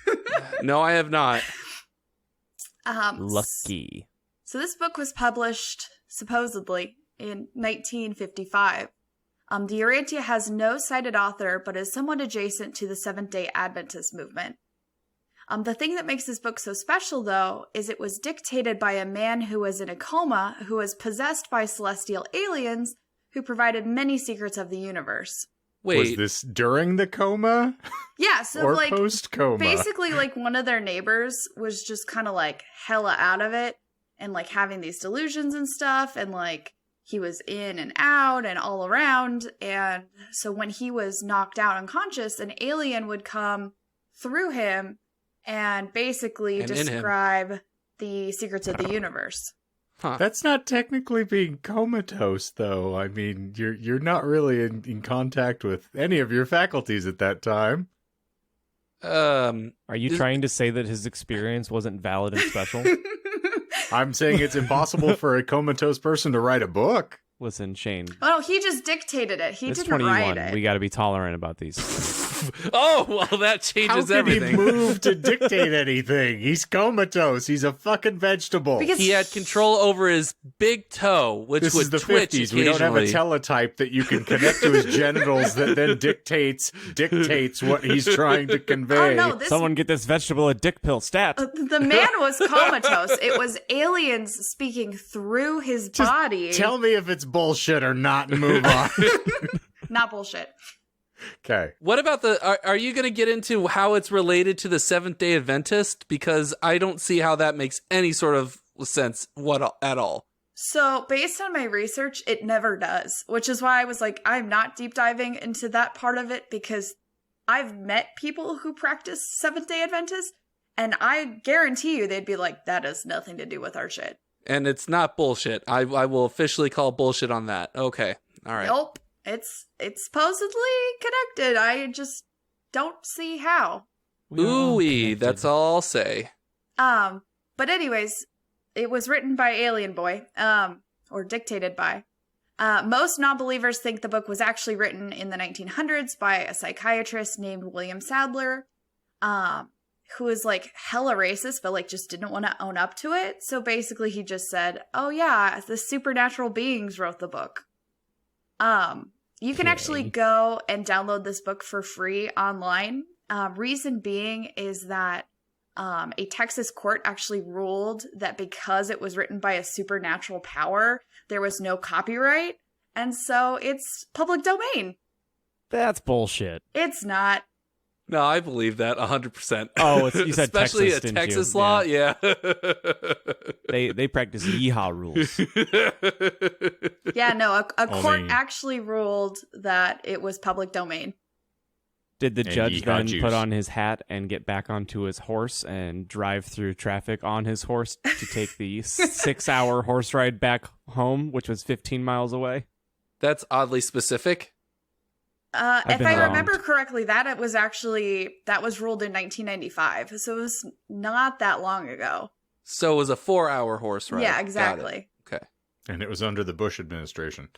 No, I have not. Lucky. So this book was published, supposedly, in 1955. The Urantia has no cited author, but is somewhat adjacent to the Seventh-day Adventist movement. The thing that makes this book so special, though, is it was dictated by a man who was in a coma, who was possessed by celestial aliens, who provided many secrets of the universe. Wait. Was this during the coma Yeah, so or like, post-coma? basically, like, one of their neighbors was just kind of, like, hella out of it, and, like, having these delusions and stuff, and, like, he was in and out and all around, and so when he was knocked out unconscious, an alien would come through him and basically And in him. describe the secrets of the universe. Huh. That's not technically being comatose, though. I mean, you're not really in contact with any of your faculties at that time. Are you trying to say that his experience wasn't valid and special? I'm saying it's impossible for a comatose person to write a book. Listen, Shane. Oh, he just dictated it. He It's didn't 21. write it. We got to be tolerant about these. Oh, well, that How changes could everything. he move to dictate anything? He's comatose. He's a fucking vegetable. Because He had control over his big toe, which This would is the twitch 50s. We don't have a occasionally. teletype that you can connect to his genitals that then dictates what he's trying to convey. Oh, no, this Someone get this vegetable a dick pill stat. the man was comatose. It was aliens speaking through his Just body. Tell me if it's bullshit or not and move on. Not bullshit. Okay. What about are you going to get into how it's related to the Seventh-day Adventist? Because I don't see how that makes any sort of sense at all. So, based on my research, it never does, which is why I was like, I'm not deep diving into that part of it because I've met people who practice Seventh-day Adventist, and I guarantee you they'd be like, that has nothing to do with our shit. And it's not bullshit. I will officially call bullshit on that. Okay. All right. Nope. It's supposedly connected. I just don't see how. Ooh-wee. That's all I'll say. But anyways, it was written by Alien Boy, or dictated by. Most non-believers think the book was actually written in the 1900s by a psychiatrist named William Sadler, who was like hella racist, but like just didn't want to own up to it. So basically he just said, oh yeah, the supernatural beings wrote the book. You can actually go and download this book for free online. Reason being is that a Texas court actually ruled that because it was written by a supernatural power, there was no copyright. And so it's public domain. That's bullshit. It's not. No, I believe that 100%. Oh, you said especially Texas, a didn't Texas you? law. Yeah. They practice yeehaw rules. Yeah, no, a court Only- actually ruled that it was public domain. Did the And judge yeehaw then juice. put on his hat and get back onto his horse and drive through traffic on his horse to take the 6-hour horse ride back home, which was 15 miles away? That's oddly specific. If been I wronged. remember correctly, that was ruled in 1995, so it was not that long ago. So it was a 4-hour horse ride. Yeah, Got it. exactly. Okay. And it was under the Bush administration.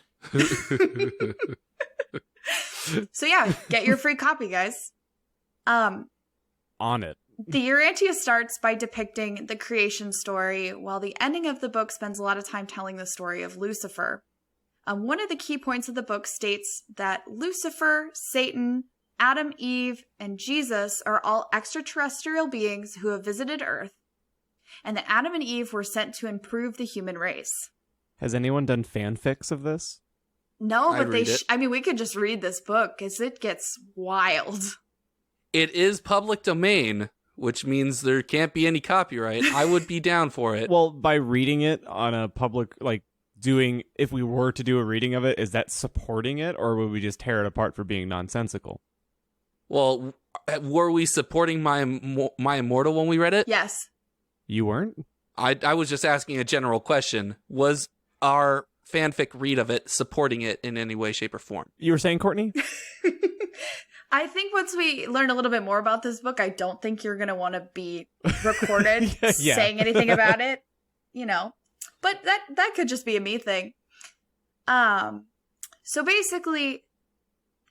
So yeah, get your free copy, guys. On it. The Urantia starts by depicting the creation story, while the ending of the book spends a lot of time telling the story of Lucifer. One of the key points of the book states that Lucifer, Satan, Adam, Eve, and Jesus are all extraterrestrial beings who have visited Earth, and that Adam and Eve were sent to improve the human race. Has anyone done fanfics of this? No, I'd but read it. I mean, we could just read this book because it gets wild. It is public domain, which means there can't be any copyright. I would be down for it. Well, by reading it on a public, if we were to do a reading of it, is that supporting it, or would we just tear it apart for being nonsensical? Well, were we supporting my Immortal when we read it? Yes. You weren't? I was just asking a general question. Was our fanfic read of it supporting it in any way, shape, or form? You were saying, Courtney? I think once we learn a little bit more about this book, I don't think you're going to want to be recorded Yeah. saying anything about it, But that could just be a me thing. So basically,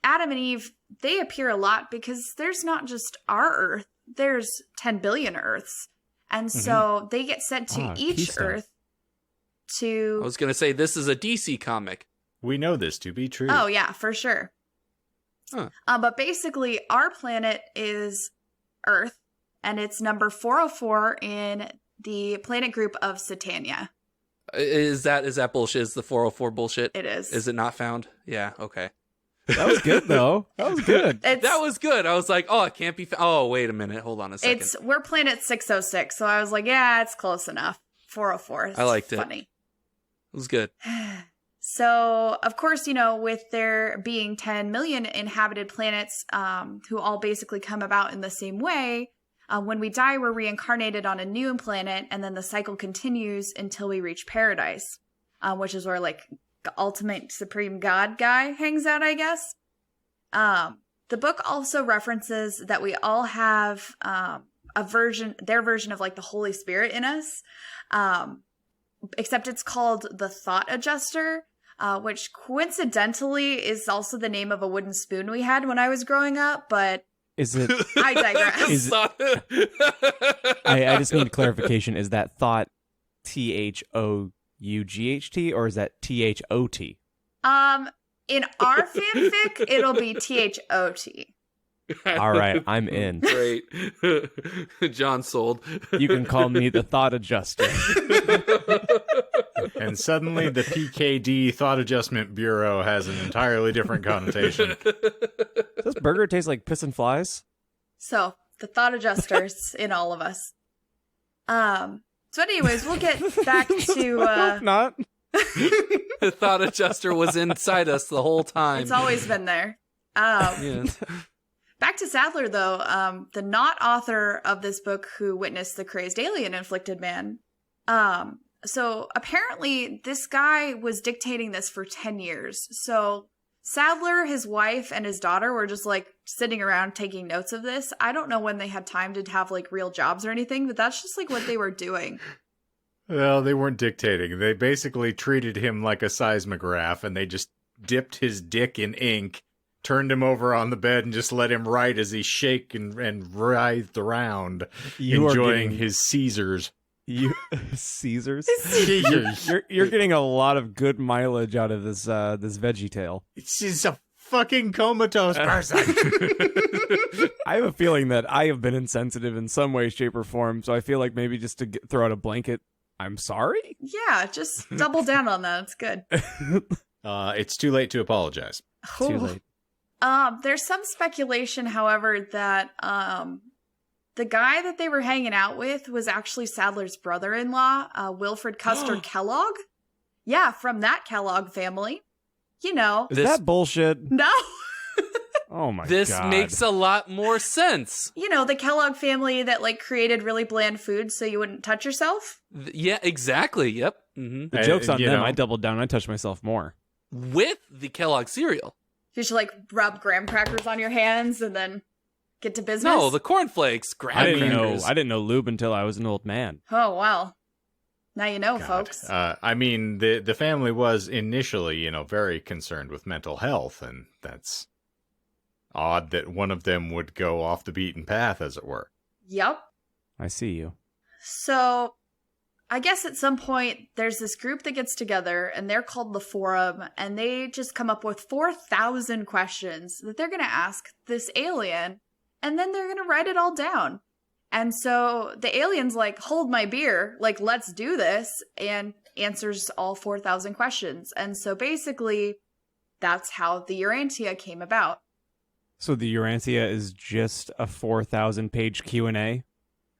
Adam and Eve, they appear a lot because there's not just our Earth, there's 10 billion Earths. And so they get sent to each Keystone. Earth I to... was going to say, this is a DC comic. We know this to be true. Oh, yeah, for sure. Huh. But basically, our planet is Earth, and it's number 404 in the planet group of Satania. Is that bullshit? Is the 404 bullshit? It is. Is it not found? Yeah, okay. That was good, though. That was good. It's, That was good. I was like, oh, it can't be found. Oh, wait a minute. Hold on a second. we're planet 606, so I was like, yeah, it's close enough. 404. It's I liked it. funny. It was good. So, of course, with there being 10 million inhabited planets who all basically come about in the same way, when we die, we're reincarnated on a new planet, and then the cycle continues until we reach paradise, which is where, the ultimate supreme god guy hangs out, I guess. The book also references that we all have their version of, the Holy Spirit in us, except it's called the Thought Adjuster, which coincidentally is also the name of a wooden spoon we had when I was growing up, but Is it? I digress. Is I just need clarification. Is that thought THOUGHT or is that THOT? In our fanfic, it'll be THOT. All right, I'm in. Great. John sold. You can call me the Thought Adjuster. And suddenly the PKD Thought Adjustment Bureau has an entirely different connotation. Does this burger taste like piss and flies? So, the thought adjusters in all of us. So anyways, we'll get back to... I hope not. The thought adjuster was inside us the whole time. It's always been there. Yes. Back to Sadler, though, the not author of this book who witnessed the crazed alien inflicted man. So apparently this guy was dictating this for 10 years. So Sadler, his wife, and his daughter were just sitting around taking notes of this. I don't know when they had time to have real jobs or anything, but that's just what they were doing. Well, they weren't dictating. They basically treated him like a seismograph, and they just dipped his dick in ink, turned him over on the bed, and just let him write as he shake and writhed around, enjoying his Caesars. Caesars? Caesars. You're getting a lot of good mileage out of this this Veggie Tale. She's a fucking comatose person. I have a feeling that I have been insensitive in some way, shape, or form, so I feel like maybe just to throw out a blanket, I'm sorry? Yeah, just double down on that. It's good. It's too late to apologize. Too late. There's some speculation, however, that the guy that they were hanging out with was actually Sadler's brother-in-law, Wilfred Custer Kellogg. Yeah, from that Kellogg family. You know. Is that bullshit? No. Oh my god. This makes a lot more sense. You know, the Kellogg family that like created really bland food so you wouldn't touch yourself. Yeah, exactly. Yep. Mm-hmm. The joke's on them. know. I doubled down. I touched myself more. With the Kellogg cereal. You should like rub graham crackers on your hands and then get to business. No, the cornflakes. I didn't Crackers. know lube until I was an old man. Oh, well. Now you know, God. folks. I mean, the family was initially, very concerned with mental health, and that's odd that one of them would go off the beaten path, as it were. Yep. I see you. So, I guess at some point, there's this group that gets together, and they're called the Forum, and they just come up with 4,000 questions that they're going to ask this alien, and then they're going to write it all down. And so the alien's like, hold my beer, like, let's do this, and answers all 4,000 questions. And so basically, that's how the Urantia came about. So the Urantia is just a 4,000-page Q&A?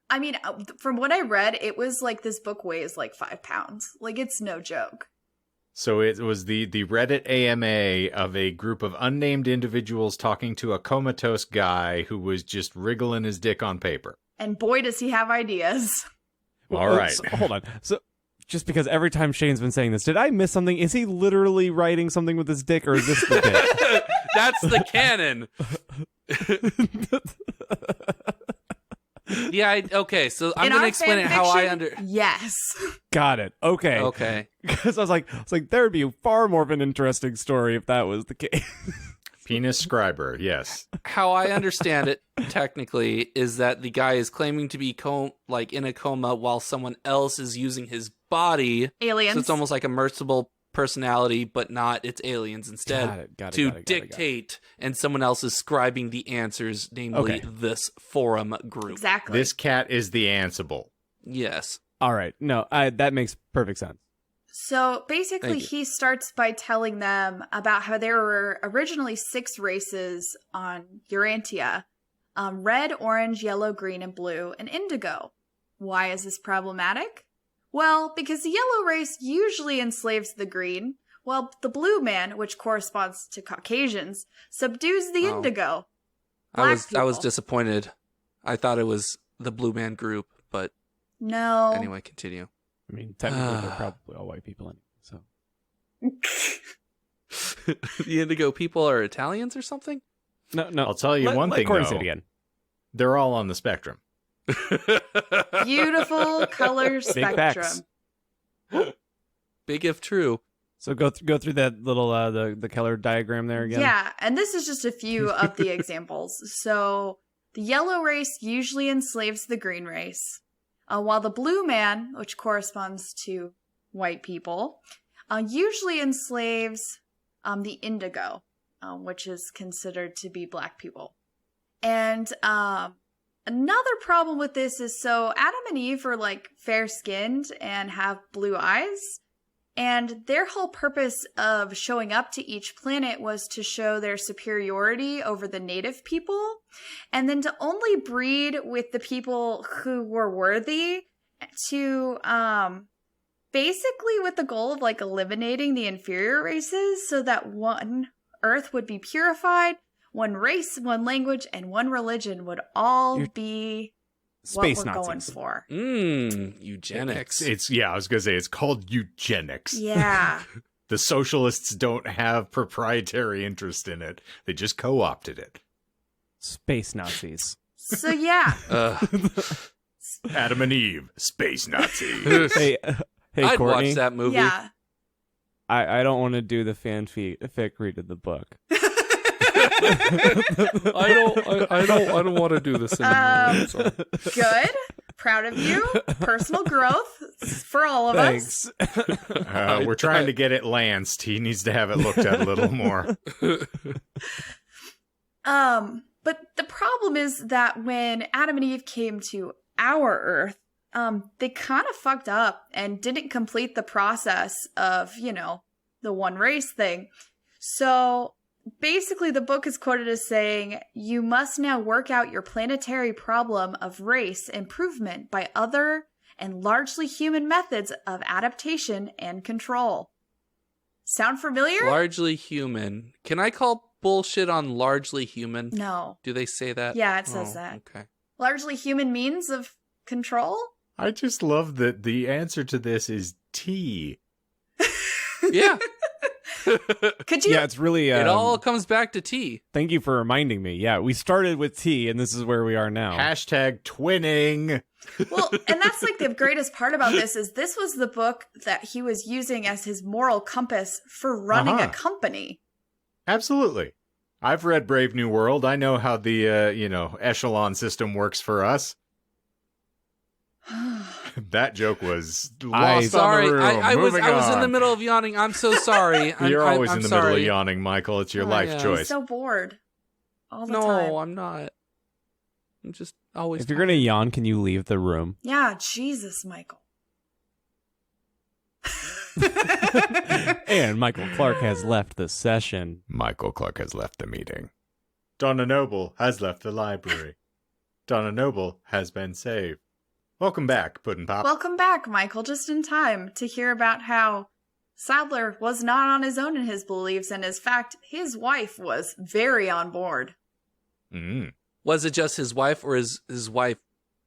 I mean, from what I read, it was like this book weighs like 5 pounds. Like, it's no joke. So it was the Reddit AMA of a group of unnamed individuals talking to a comatose guy who was just wriggling his dick on paper. And boy, does he have ideas. All right. So, hold on. So, just because every time Shane's been saying this, did I miss something? Is he literally writing something with his dick, or is this the bit? That's the canon. Yeah, okay, so I'm going to explain it how I Yes. Got it. Okay. Okay. Because I was like, there would be far more of an interesting story if that was the case. Penis scriber, yes. How I understand it, technically, is that the guy is claiming to be in a coma while someone else is using his body. Aliens. So it's almost like a merciful personality, but not. It's aliens instead. Got it. Dictate, and someone else is scribing the answers, namely this forum group. Exactly. This cat is the Ansible. Yes. All right. No, that makes perfect sense. So basically, he starts by telling them about how there were originally 6 races on Urantia. Red, orange, yellow, green, and blue, and indigo. Why is this problematic? Well, because the yellow race usually enslaves the green, while the blue man, which corresponds to Caucasians, subdues the indigo. I was people. disappointed. I thought it was the Blue Man Group, but No. anyway, continue. I mean, technically, they're probably all white people anyway, so. The indigo people are Italians or something? No. I'll tell you one thing, Courtney though. say it again. They're all on the spectrum. Beautiful color Big spectrum. facts. Big if true. So go through that little the color diagram there again. Yeah, and this is just a few of the examples. So the yellow race usually enslaves the green race, while the blue man, which corresponds to white people, usually enslaves the indigo, which is considered to be black people. And another problem with this is, so Adam and Eve are like fair-skinned and have blue eyes. And their whole purpose of showing up to each planet was to show their superiority over the native people, and then to only breed with the people who were worthy, to basically with the goal of like eliminating the inferior races so that one Earth would be purified, one race, one language, and one religion would all be Space what we're Nazis. going for. Eugenics. I was going to say, it's called eugenics. Yeah. The socialists don't have proprietary interest in it. They just co-opted it. Space Nazis. So yeah. Adam and Eve, space Nazis. hey, I'd Courtney. watch that movie. Yeah. I don't want to do the fanfic read of the book. I don't want to do this anymore. So. Good. Proud of you. Personal growth for all of us. Thanks. We're trying to get it lanced. He needs to have it looked at a little more. But the problem is that when Adam and Eve came to our Earth, they kind of fucked up and didn't complete the process of, the one race thing. So basically, the book is quoted as saying, "You must now work out your planetary problem of race improvement by other and largely human methods of adaptation and control." Sound familiar? Largely human. Can I call bullshit on largely human? No. Do they say that? Yeah, it says that. Okay. Largely human means of control? I just love that the answer to this is tea. Yeah. Could you? Yeah, it's really. It all comes back to tea. Thank you for reminding me. Yeah, we started with tea, and this is where we are now. Hashtag twinning. Well, and that's like the greatest part about this is this was the book that he was using as his moral compass for running a company. Absolutely. I've read Brave New World. I know how the, echelon system works for us. That joke was lost Sorry, on the room. I was in the on. middle of yawning. I'm so sorry. You're always I'm in the sorry. middle of yawning, Michael. It's your life yeah. choice. I'm so bored all the time. No, I'm not. I'm just always. If you're gonna yawn, can you leave the room? Yeah, Jesus, Michael. And Michael Clark has left the session. Michael Clark has left the meeting. Donna Noble has left the library. Donna Noble has been saved. Welcome back, Puddin' Pop. Welcome back, Michael, just in time to hear about how Sadler was not on his own in his beliefs, and in fact, his wife was very on board. Was it just his wife or his wife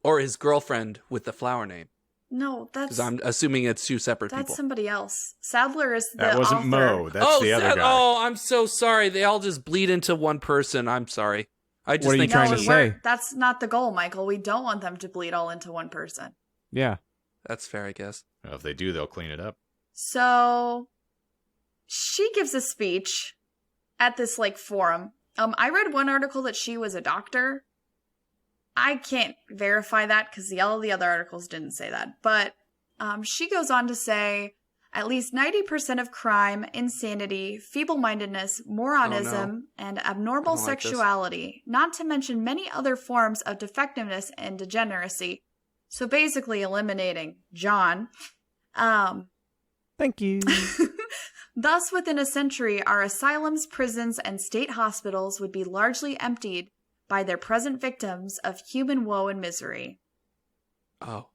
or his girlfriend with the flower name? No, that's... Because I'm assuming it's two separate That's people. somebody else. Sadler is the That wasn't author. Mo. That's the other guy. Oh, I'm so sorry. They all just bleed into one person. I'm sorry. I just What are you think trying No, to it's- say? that's not the goal, Michael. We don't want them to bleed all into one person. Yeah. That's fair, I guess. Well, if they do, they'll clean it up. So she gives a speech at this forum. I read one article that she was a doctor. I can't verify that because all the other articles didn't say that. But she goes on to say at least 90% of crime, insanity, feeble-mindedness, moronism, and abnormal I don't like this. sexuality, not to mention many other forms of defectiveness and degeneracy. So basically eliminating John. Thank you. Thus, within a century, our asylums, prisons, and state hospitals would be largely emptied by their present victims of human woe and misery. Oh.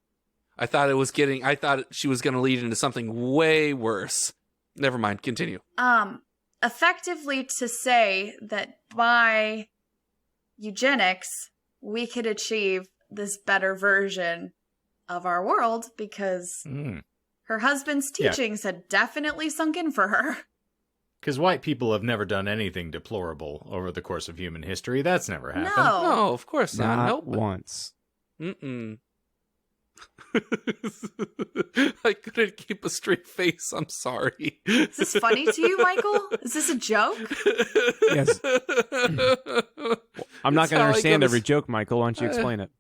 I thought she was going to lead into something way worse. Never mind. Continue. Effectively to say that by eugenics, we could achieve this better version of our world because her husband's teachings had definitely sunk in for her. Because white people have never done anything deplorable over the course of human history. That's never happened. No, of course not. Not Nope. once. Mm-mm. I couldn't keep a straight face. I'm sorry. Is this funny to you, Michael? Is this a joke? Yes. I'm not It's going to how I understand go to every joke, Michael. Why don't you explain it?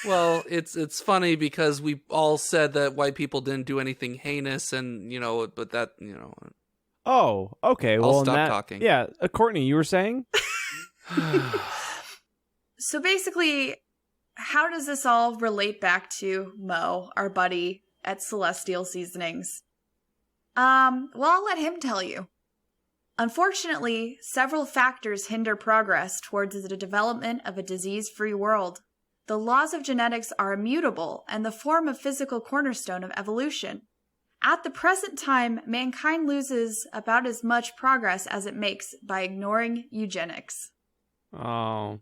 Well, it's funny because we all said that white people didn't do anything heinous, and but that Oh, okay. I'll Well, stop talking. Yeah, Courtney, you were saying? So basically, how does this all relate back to Mo, our buddy at Celestial Seasonings? Well, I'll let him tell you. Unfortunately, several factors hinder progress towards the development of a disease-free world. The laws of genetics are immutable and the form of physical cornerstone of evolution. At the present time, mankind loses about as much progress as it makes by ignoring eugenics. Oh.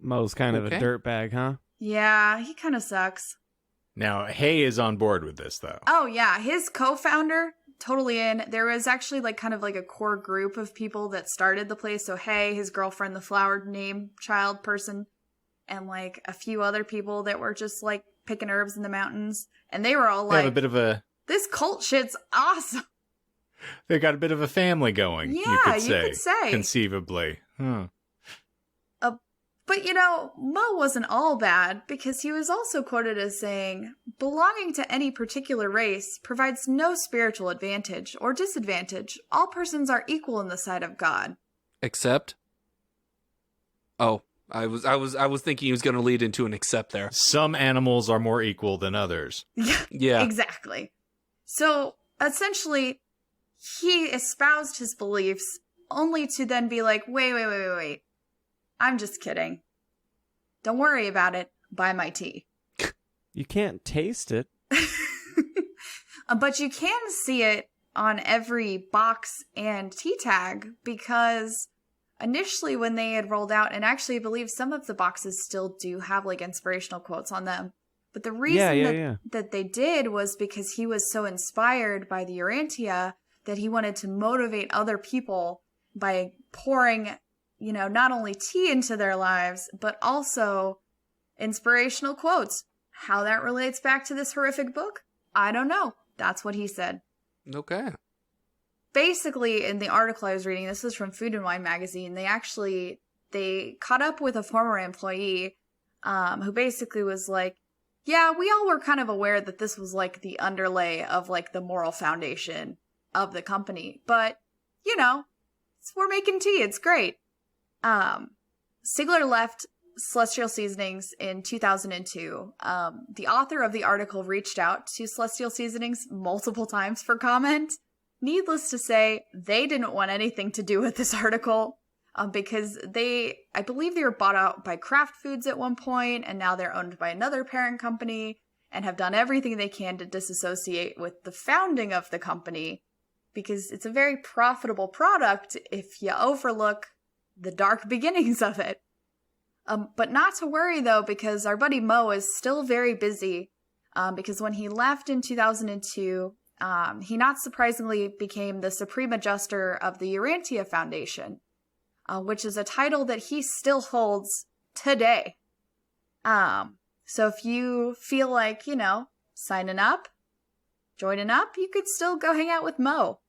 Mo's kind of a Okay. dirtbag, huh? Yeah, he kind of sucks. Now, Hay is on board with this, though. Oh, yeah. His co-founder, totally in. There was actually kind of a core group of people that started the place. So, hey, his girlfriend, the flower name child person, and a few other people that were just picking herbs in the mountains. And they were all They have a bit of a... this cult shit's awesome. They got a bit of a family going, Yeah, you could say. say. Conceivably. But, Mo wasn't all bad because he was also quoted as saying, belonging to any particular race provides no spiritual advantage or disadvantage. All persons are equal in the sight of God. Except. Oh, I was thinking he was going to lead into an except there. Some animals are more equal than others. Yeah. Exactly. So, essentially, he espoused his beliefs only to then be like, wait. I'm just kidding. Don't worry about it. Buy my tea. You can't taste it. But you can see it on every box and tea tag, because initially when they had rolled out, and actually I believe some of the boxes still do have like inspirational quotes on them. But the reason that they did was because he was so inspired by the Urantia that he wanted to motivate other people by pouring, not only tea into their lives, but also inspirational quotes. How that relates back to this horrific book, I don't know. That's what he said. Okay. Basically, in the article I was reading, this was from Food and Wine magazine, they caught up with a former employee who basically was like, yeah, we all were kind of aware that this was like the underlay of like the moral foundation of the company. But, we're making tea. It's great. Sigler left Celestial Seasonings in 2002. The author of the article reached out to Celestial Seasonings multiple times for comment. Needless to say, they didn't want anything to do with this article because I believe they were bought out by Kraft Foods at one point, and now they're owned by another parent company and have done everything they can to disassociate with the founding of the company, because it's a very profitable product if you overlook the dark beginnings of it. But not to worry, though, because our buddy Mo is still very busy, because when he left in 2002, he not surprisingly became the Supreme Adjuster of the Urantia Foundation, which is a title that he still holds today. So if you feel like, signing up, joining up, you could still go hang out with Mo.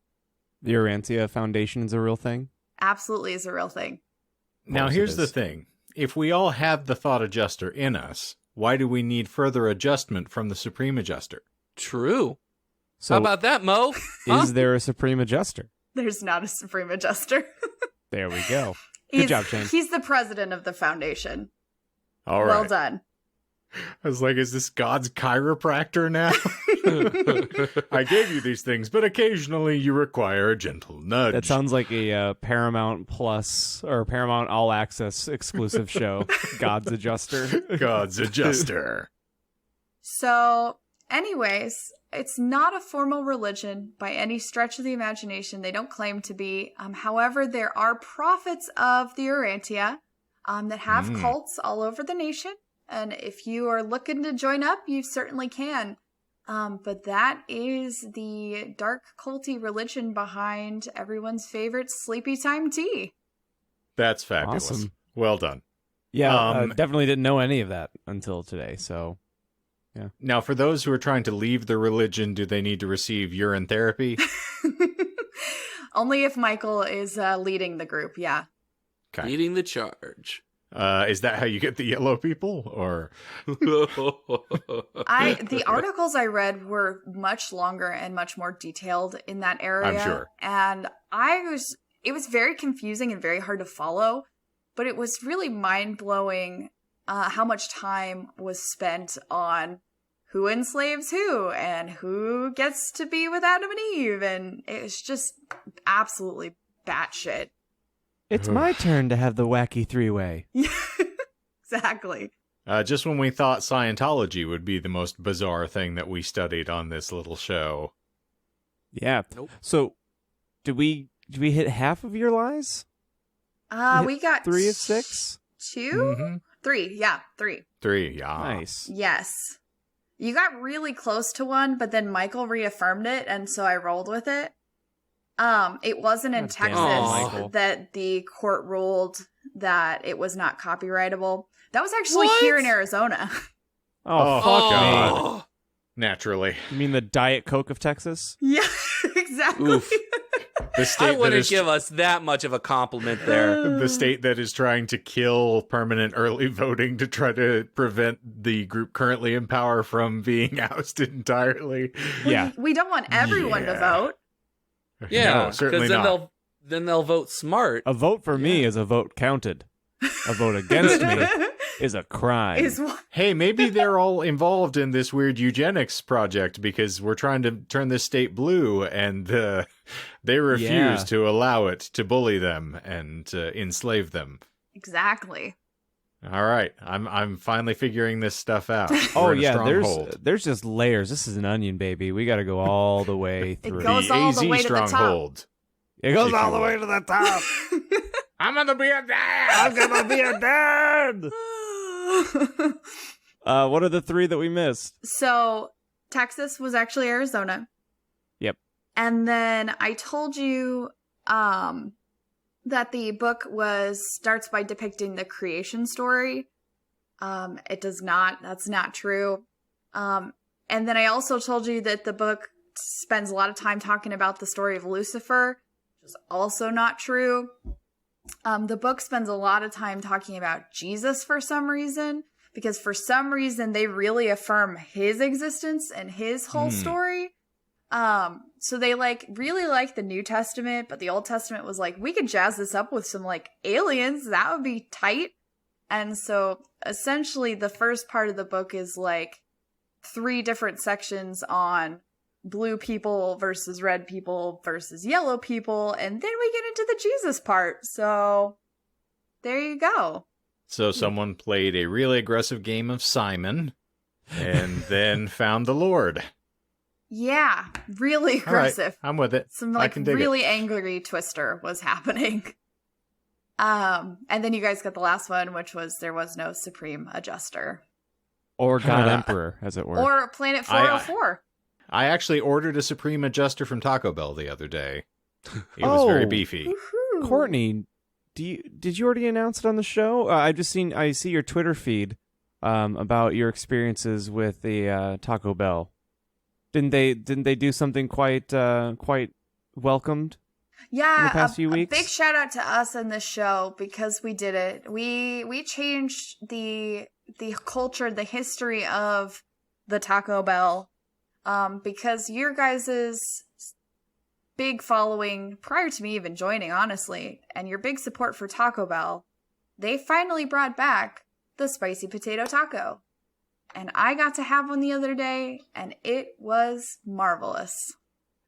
The Urantia Foundation is a real thing? Absolutely is a real thing. Now, here's the thing. If we all have the thought adjuster in us, why do we need further adjustment from the Supreme Adjuster? True. So how about that, Mo? Is there a Supreme Adjuster? There's not a Supreme Adjuster. There we go. Good job, Shane. He's the president of the foundation. All right. Well done. I was like, is this God's chiropractor now? I gave you these things, but occasionally you require a gentle nudge. That sounds like a Paramount Plus or Paramount All Access exclusive show. God's Adjuster. God's Adjuster. So, anyways, it's not a formal religion by any stretch of the imagination. They don't claim to be. However, there are prophets of the Urantia that have cults all over the nation. And if you are looking to join up, you certainly can. But that is the dark culty religion behind everyone's favorite Sleepytime Tea. That's fabulous. Awesome. Well done. Yeah, definitely didn't know any of that until today, so yeah. Now, for those who are trying to leave the religion, do they need to receive urine therapy? Only if Michael is leading the group, yeah. Okay. Leading the charge. Is that how you get the yellow people, or? The articles I read were much longer and much more detailed in that area. I'm sure. And it was very confusing and very hard to follow, but it was really mind-blowing how much time was spent on who enslaves who and who gets to be with Adam and Eve, and it's just absolutely batshit. It's my turn to have the wacky three-way. Exactly. Just when we thought Scientology would be the most bizarre thing that we studied on this little show. Yeah. Nope. So, did we hit half of your lies? We got 3 of 6? 2? Mm-hmm. 3, yeah, 3. 3, yeah. Nice. Yes. You got really close to one, but then Michael reaffirmed it, and so I rolled with it. It wasn't in God damn it, Texas Michael. that the court ruled that it was not copyrightable. That was actually What? here in Arizona. Oh, fuck God. me. Naturally. You mean the Diet Coke of Texas? Yeah, exactly. Oof. The state I that wouldn't is give us that much of a compliment there. the state that is trying to kill permanent early voting to try to prevent the group currently in power from being ousted entirely. Yeah. We don't want everyone to Yeah. vote. Yeah, No, certainly then not. they'll vote smart. A vote for me is a vote counted. A vote against me is a crime. Hey, maybe they're all involved in this weird eugenics project because we're trying to turn this state blue, and they refuse to allow it to bully them and enslave them. Exactly. All right, I'm finally figuring this stuff out. Oh yeah, there's just layers. This is an onion, baby. We got to go all the way through. It goes all the way to the top. Stronghold. It goes all the way to the top. I'm gonna be a dad. I'm gonna be a dad. What are the three that we missed? So Texas was actually Arizona. Yep. And then I told you that the book starts by depicting the creation story. It does not. That's not true. And then I also told you that the book spends a lot of time talking about the story of Lucifer, which is also not true. The book spends a lot of time talking about Jesus for some reason, because for some reason they really affirm his existence and his whole story. So they really like the New Testament, but the Old Testament was like, we could jazz this up with some aliens. That would be tight. And so essentially the first part of the book is 3 different sections on blue people versus red people versus yellow people. And then we get into the Jesus part. So there you go. So someone played a really aggressive game of Simon and then found the Lord. Yeah, really aggressive. Right, I'm with it. Some really angry twister was happening. And then you guys got the last one, which was there was no Supreme Adjuster. Or God Emperor, as it were. Or Planet 404. I actually ordered a Supreme Adjuster from Taco Bell the other day. It was very beefy. Woo-hoo. Courtney, did you already announce it on the show? I see your Twitter feed about your experiences with the Taco Bell. Didn't they do something quite welcomed? Yeah, in the past few weeks? A big shout out to us in this show because we did it. We changed the culture, the history of the Taco Bell, because your guys' big following prior to me even joining, honestly, and your big support for Taco Bell, they finally brought back the spicy potato taco. And I got to have one the other day, and it was marvelous.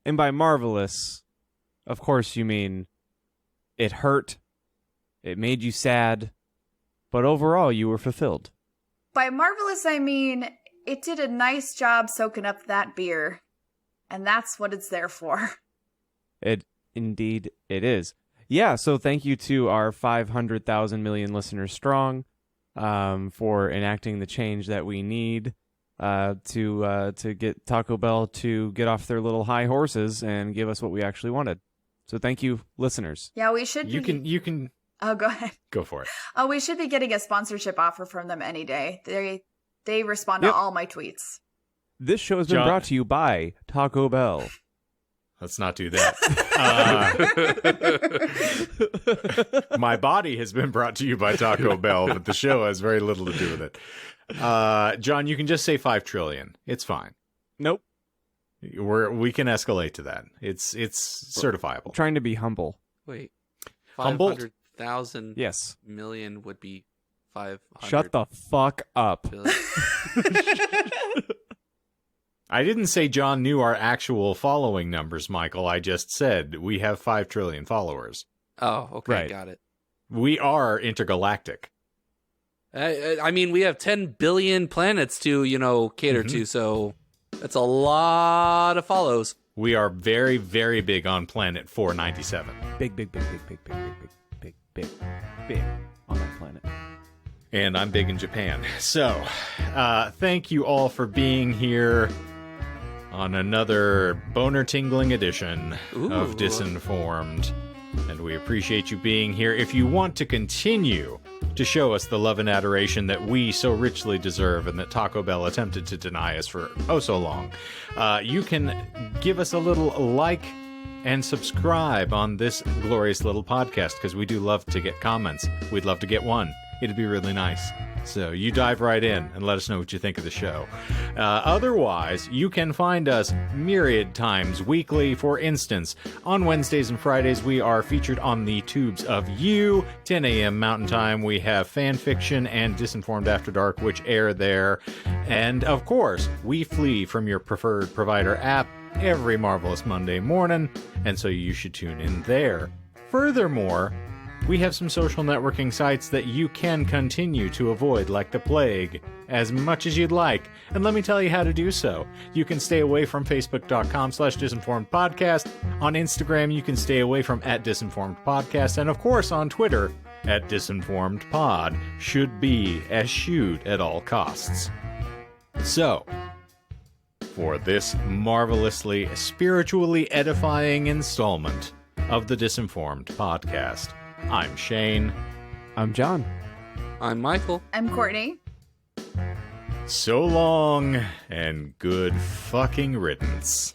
And by marvelous, of course you mean it hurt, it made you sad, but overall you were fulfilled. By marvelous, I mean it did a nice job soaking up that beer, and that's what it's there for. Indeed it is. Yeah, so thank you to our 500,000 million listeners strong. For enacting the change that we need to get Taco Bell to get off their little high horses and give us what we actually wanted. So thank you, listeners. Yeah, we should. You can. Oh, go ahead. Go for it. Oh, we should be getting a sponsorship offer from them any day. They respond to all my tweets. This show has been brought to you by Taco Bell. Let's not do that. My body has been brought to you by Taco Bell, but the show has very little to do with it. John, you can just say 5 trillion. It's fine. Nope. We can escalate to that. It's certifiable. I'm trying to be humble. Wait. Humble? 500,000 Yes. million would be 500. Shut the fuck up. I didn't say John knew our actual following numbers, Michael. I just said we have 5 trillion followers. Oh, okay, Right. Got it. We are intergalactic. I mean, we have 10 billion planets to, cater to, so that's a lot of follows. We are very, very big on planet 497. Big on that planet. And I'm big in Japan. So, thank you all for being here on another boner-tingling edition of Disinformed. And we appreciate you being here. If you want to continue to show us the love and adoration that we so richly deserve and that Taco Bell attempted to deny us for oh so long, you can give us a little like and subscribe on this glorious little podcast, because we do love to get comments. We'd love to get one. It'd be really nice. So you dive right in and let us know what you think of the show. Otherwise, you can find us myriad times weekly. For instance, on Wednesdays and Fridays, we are featured on the tubes of You, 10 a.m. Mountain Time. We have Fan Fiction and Disinformed After Dark, which air there. And, of course, we flee from your preferred provider app every Marvelous Monday morning, and so you should tune in there. Furthermore, we have some social networking sites that you can continue to avoid like the plague as much as you'd like. And let me tell you how to do so. You can stay away from facebook.com/disinformedpodcast. On Instagram, you can stay away from @disinformedpodcast. And of course, on Twitter, @disinformedpod should be eschewed at all costs. So, for this marvelously spiritually edifying installment of the Disinformed podcast, I'm Shane. I'm John. I'm Michael. I'm Courtney. So long, and good fucking riddance.